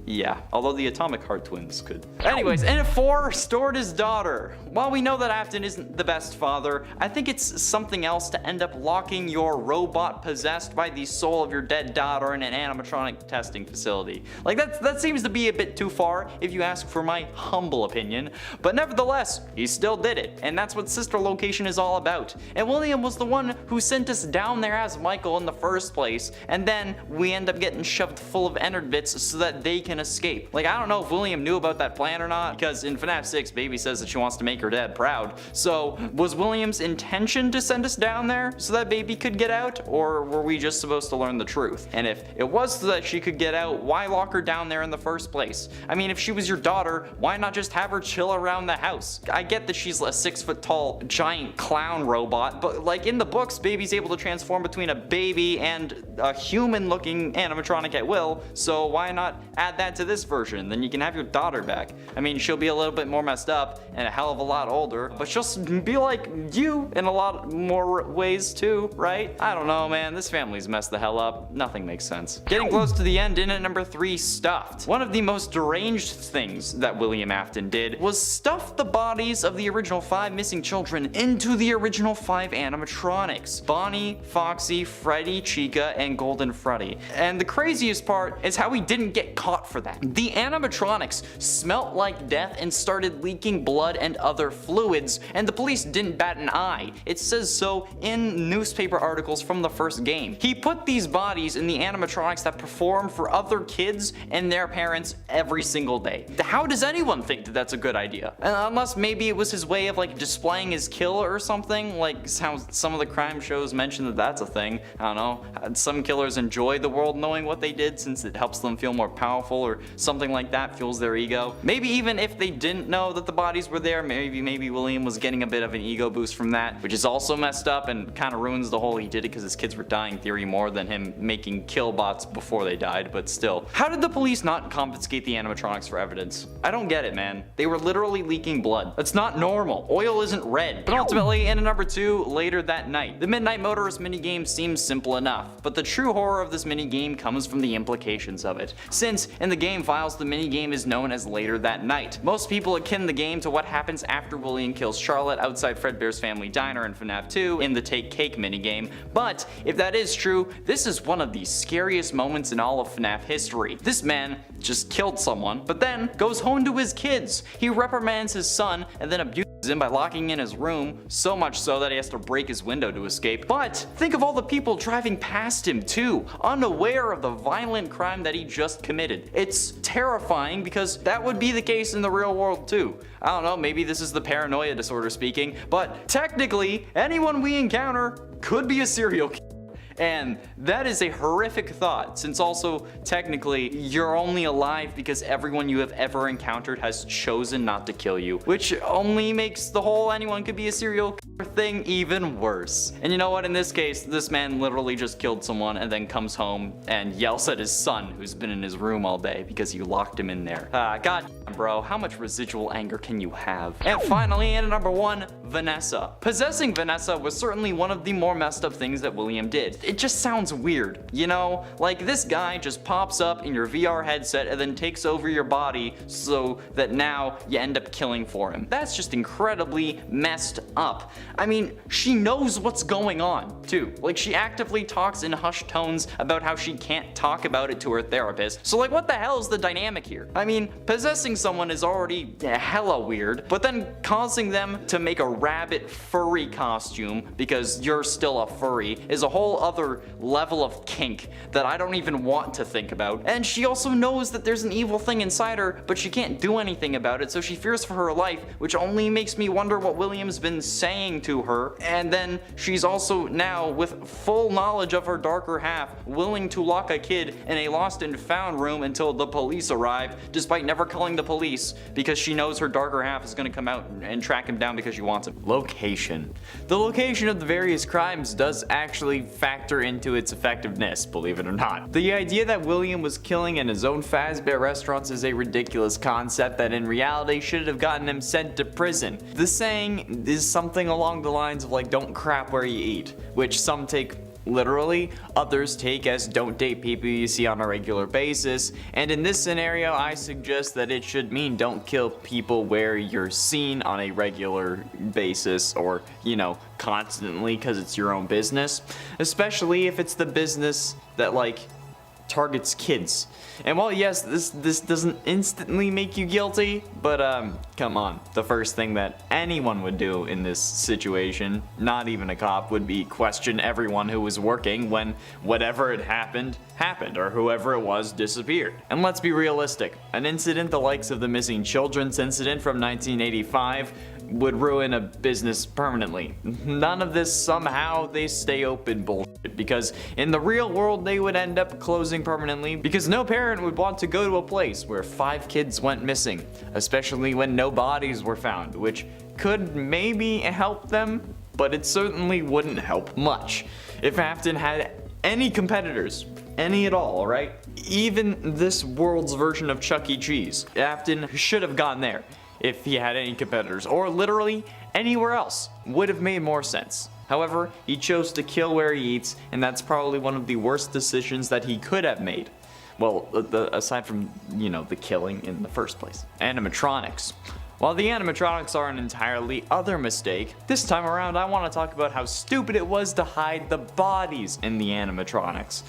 yeah, although the Atomic Heart twins could. Anyways, and at 4, Stored His Daughter. While we know that Afton isn't the best father, I think it's something else to end up locking your robot possessed by the soul of your dead daughter in an animatronic testing facility. Like, that seems to be a bit too far if you ask for my humble opinion, but nevertheless, he still did it, and that's what Sister Location is all about. And William was the one who sent us down there as Michael in the first place, and then we end up getting shoved full of Ennard bits so that they can escape. Like, I don't know if William knew about that plan or not, because in FNAF 6, Baby says that she wants to make her dad proud. So, was William's intention to send us down there so that Baby could get out, or were we just supposed to learn the truth? And if it was so that she could get out, why lock her down there in the first place? I mean, if she was your daughter, why not just have her chill around the house? I get that she's a 6-foot tall giant clown robot, but like in the books, Baby's able to transform between a baby and a human looking animatronic at will, so why not add that to this version? Then you can have your daughter back. I mean, she'll be a little bit more messed up and a hell of a lot older, but she'll be like you in a lot more ways too, right? I don't know, man. This family's messed the hell up. Nothing makes sense. Getting close to the end, in at number 3, Stuffed. One of the most deranged things that William Afton did was stuff the bodies of the original 5 missing children into the original 5 animatronics. Bonnie, Foxy, Freddy, Chica, and Golden Freddy. And the craziest part is how he didn't get caught for for that. The animatronics smelt like death and started leaking blood and other fluids, and the police didn't bat an eye. It says so in newspaper articles from the first game. He put these bodies in the animatronics that perform for other kids and their parents every single day. How does anyone think that that's a good idea? Unless maybe it was his way of like displaying his kill or something, like how some of the crime shows mention that that's a thing. I don't know. Some killers enjoy the world knowing what they did since it helps them feel more powerful or something like that, fuels their ego. Maybe even if they didn't know that the bodies were there, maybe William was getting a bit of an ego boost from that, which is also messed up and kind of ruins the whole he did it because his kids were dying theory more than him making kill bots before they died, but still. How did the police not confiscate the animatronics for evidence? I don't get it, man. They were literally leaking blood. That's not normal. Oil isn't red. But ultimately, in number 2, later that night. The Midnight Motorist minigame seems simple enough, but the true horror of this minigame comes from the implications of it. Since, in the game files, the minigame is known as Later That Night. Most people akin the game to what happens after William kills Charlotte outside Fredbear's Family Diner in FNAF 2 in the Take Cake minigame, but if that is true, this is one of the scariest moments in all of FNAF history. This man just killed someone, but then goes home to his kids. He reprimands his son and then abuses him by locking in his room, so much so that he has to break his window to escape. But think of all the people driving past him too, unaware of the violent crime that he just committed. It's terrifying because that would be the case in the real world too. I don't know, maybe this is the paranoia disorder speaking, but technically anyone we encounter could be a serial killer. And that is a horrific thought, since also, technically, you're only alive because everyone you have ever encountered has chosen not to kill you, which only makes the whole anyone could be a serial killer thing even worse. And you know what, in this case, this man literally just killed someone and then comes home and yells at his son, who's been in his room all day because you locked him in there. God, bro, how much residual anger can you have? And finally, in number 1, Vanessa. Possessing Vanessa was certainly one of the more messed up things that William did. It just sounds weird, you know? Like, this guy just pops up in your VR headset and then takes over your body so that now you end up killing for him. That's just incredibly messed up. I mean, she knows what's going on, too. Like, she actively talks in hushed tones about how she can't talk about it to her therapist. So, like, what the hell is the dynamic here? I mean, possessing someone is already hella weird, but then causing them to make a rabbit furry costume because you're still a furry is a whole other level of kink that I don't even want to think about. And she also knows that there's an evil thing inside her, but she can't do anything about it, so she fears for her life, which only makes me wonder what William's been saying to her. And then she's also now, with full knowledge of her darker half, willing to lock a kid in a lost and found room until the police arrive, despite never calling the police because she knows her darker half is going to come out and track him down because she wants him. Location. The location of the various crimes does actually factor into its effectiveness, believe it or not. The idea that William was killing in his own Fazbear restaurants is a ridiculous concept that in reality should have gotten him sent to prison. The saying is something along the lines of like, don't crap where you eat, which some take literally, others take as don't date people you see on a regular basis, and in this scenario I suggest that it should mean don't kill people where you're seen on a regular basis or, you know, constantly because it's your own business, especially if it's the business that like targets kids. And while yes, this doesn't instantly make you guilty, but come on, the first thing that anyone would do in this situation, not even a cop, would be question everyone who was working when whatever had happened, or whoever it was disappeared. And let's be realistic, an incident the likes of the missing children's incident from 1985 would ruin a business permanently. None of this somehow they stay open bullshit, because in the real world they would end up closing permanently because no parent would want to go to a place where 5 kids went missing, especially when no bodies were found, which could maybe help them, but it certainly wouldn't help much. If Afton had any competitors, any at all, alright? Even this world's version of Chuck E. Cheese, Afton should have gone there. If he had any competitors, or literally anywhere else, would have made more sense. However, he chose to kill where he eats, and that's probably one of the worst decisions that he could have made. Well, aside from, you know, the killing in the first place. Animatronics. While the animatronics are an entirely other mistake, this time around I want to talk about how stupid it was to hide the bodies in the animatronics.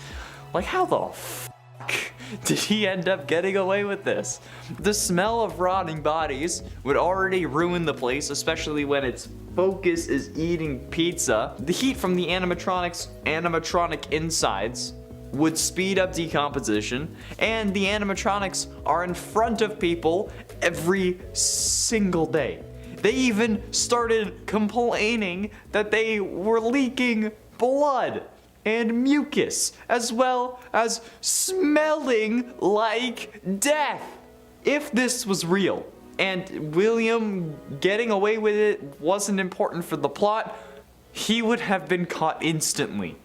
Like, how the f*** did he end up getting away with this? The smell of rotting bodies would already ruin the place, especially when its focus is eating pizza. The heat from the animatronic insides would speed up decomposition, and the animatronics are in front of people every single day. They even started complaining that they were leaking blood and mucus, as well as smelling like death. If this was real, and William getting away with it wasn't important for the plot, he would have been caught instantly.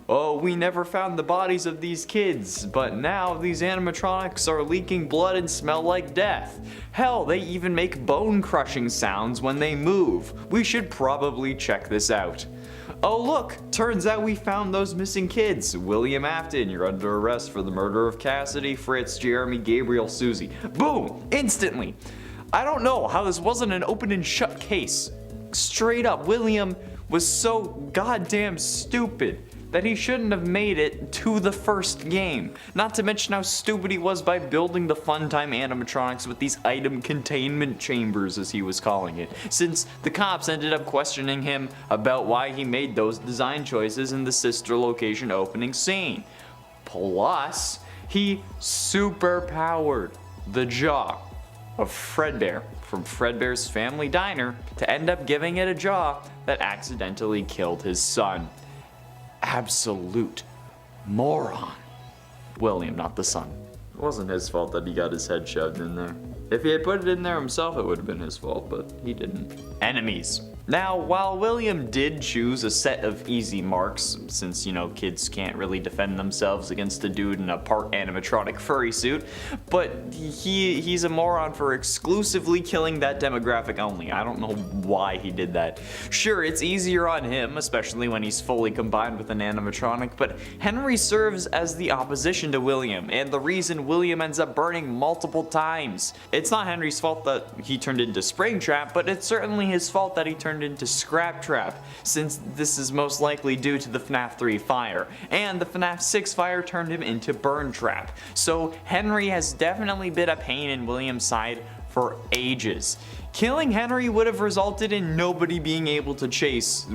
Oh, we never found the bodies of these kids, but now these animatronics are leaking blood and smell like death. Hell, they even make bone-crushing sounds when they move. We should probably check this out. Oh look, turns out we found those missing kids. William Afton, you're under arrest for the murder of Cassidy, Fritz, Jeremy, Gabriel, Susie. Boom! Instantly. I don't know how this wasn't an open and shut case. Straight up, William was so goddamn stupid that he shouldn't have made it to the first game. Not to mention how stupid he was by building the Funtime animatronics with these item containment chambers, as he was calling it, since the cops ended up questioning him about why he made those design choices in the sister location opening scene. Plus, he superpowered the jaw of Fredbear from Fredbear's Family Diner to end up giving it a jaw that accidentally killed his son. Absolute moron. William, not the son. It wasn't his fault that he got his head shoved in there. If he had put it in there himself, it would have been his fault, but he didn't. Enemies. Now, while William did choose a set of easy marks, since, you know, kids can't really defend themselves against a dude in a part animatronic furry suit, but he's a moron for exclusively killing that demographic only. I don't know why he did that. Sure, it's easier on him, especially when he's fully combined with an animatronic, but Henry serves as the opposition to William, and the reason William ends up burning multiple times. It's not Henry's fault that he turned into Springtrap, but it's certainly his fault that he turned into Scrap Trap, since this is most likely due to the FNAF 3 fire, and the FNAF 6 fire turned him into Burn Trap. So Henry has definitely been a pain in William's side for ages. Killing Henry would have resulted in nobody being able to chase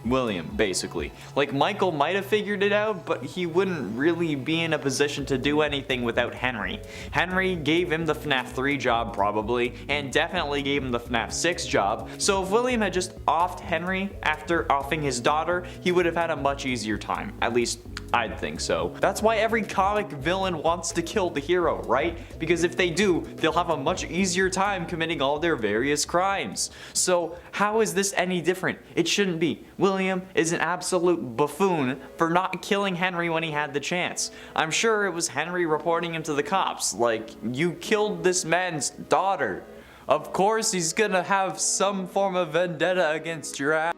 William, basically. Like, Michael might have figured it out, but he wouldn't really be in a position to do anything without Henry. Henry gave him the FNAF 3 job, probably, and definitely gave him the FNAF 6 job, so if William had just offed Henry after offing his daughter, he would have had a much easier time. At least, I'd think so. That's why every comic villain wants to kill the hero, right? Because if they do, they'll have a much easier time committing all their various crimes. So how is this any different? It shouldn't be. William is an absolute buffoon for not killing Henry when he had the chance. I'm sure it was Henry reporting him to the cops, like, you killed this man's daughter. Of course he's gonna have some form of vendetta against your ass.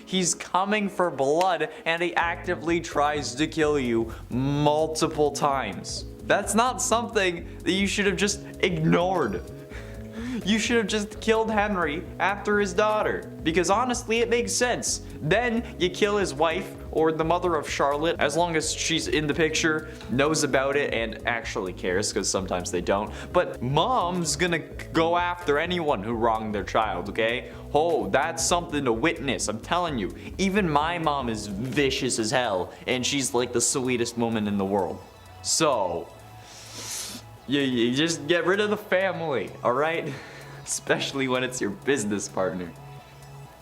He's coming for blood, and he actively tries to kill you multiple times. That's not something that you should have just ignored. You should have just killed Henry after his daughter, because honestly it makes sense. Then you kill his wife, or the mother of Charlotte, as long as she's in the picture, knows about it, and actually cares, because sometimes they don't. But mom's gonna go after anyone who wronged their child, okay? Oh, that's something to witness, I'm telling you. Even my mom is vicious as hell, and she's like the sweetest woman in the world. So, you just get rid of the family, alright? Especially when it's your business partner.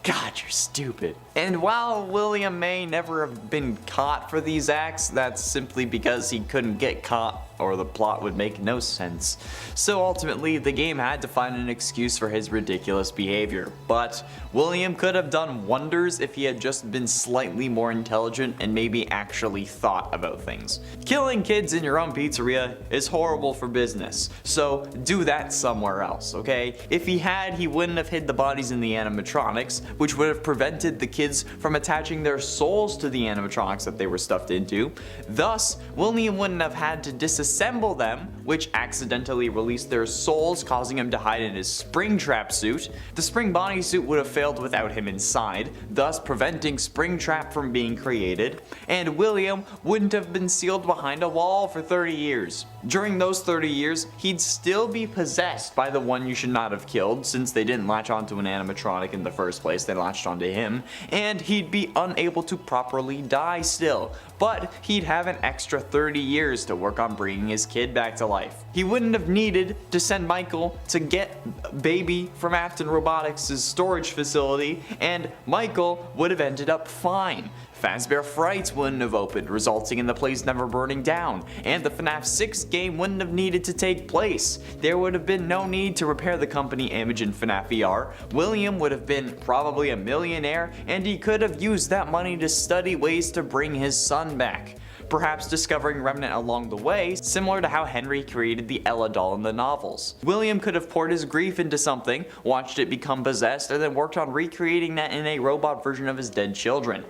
God, you're stupid. And while William may never have been caught for these acts, that's simply because he couldn't get caught or the plot would make no sense. So ultimately, the game had to find an excuse for his ridiculous behavior. But William could have done wonders if he had just been slightly more intelligent and maybe actually thought about things. Killing kids in your own pizzeria is horrible for business, so do that somewhere else, okay? If he had, he wouldn't have hid the bodies in the animatronics, which would have prevented the kids from attaching their souls to the animatronics that they were stuffed into. Thus, William wouldn't have had to disassemble them, which accidentally released their souls, causing him to hide in his Springtrap suit. The Spring bodysuit would have failed without him inside, thus preventing Springtrap from being created, and William wouldn't have been sealed behind a wall for 30 years. During those 30 years, he'd still be possessed by the one you should not have killed, since they didn't latch onto an animatronic in the first place, they latched onto him, and he'd be unable to properly die still, but he'd have an extra 30 years to work on bringing his kid back to life. He wouldn't have needed to send Michael to get baby from Afton Robotics' storage facility, and Michael would have ended up fine. Fazbear Frights wouldn't have opened, resulting in the place never burning down, and the FNAF 6 game wouldn't have needed to take place. There would have been no need to repair the company image in FNAF VR. William would have been probably a millionaire, and he could have used that money to study ways to bring his son back, perhaps discovering Remnant along the way, similar to how Henry created the Ella doll in the novels. William could have poured his grief into something, watched it become possessed, and then worked on recreating that in a robot version of his dead children.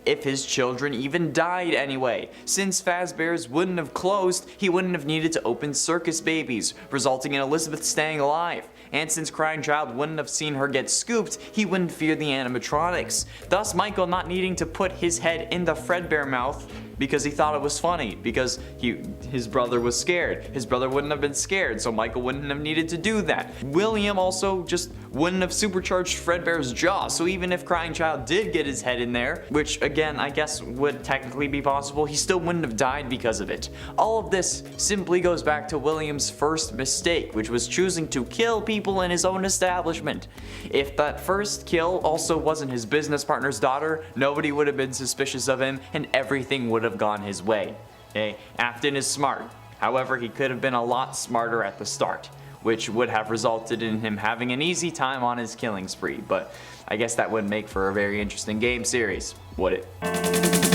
If his children even died anyway. Since Fazbear's wouldn't have closed, he wouldn't have needed to open Circus Babies, resulting in Elizabeth staying alive. And since Crying Child wouldn't have seen her get scooped, he wouldn't fear the animatronics. Thus Michael not needing to put his head in the Fredbear mouth because he thought it was funny, because his brother was scared. His brother wouldn't have been scared, so Michael wouldn't have needed to do that. William also just wouldn't have supercharged Fredbear's jaw, so even if Crying Child did get his head in there, which again I guess would technically be possible, he still wouldn't have died because of it. All of this simply goes back to William's first mistake, which was choosing to kill people in his own establishment. If that first kill also wasn't his business partner's daughter, nobody would have been suspicious of him and everything would have gone his way. Okay? Afton is smart. However, he could have been a lot smarter at the start, which would have resulted in him having an easy time on his killing spree, but I guess that would make for a very interesting game series, would it?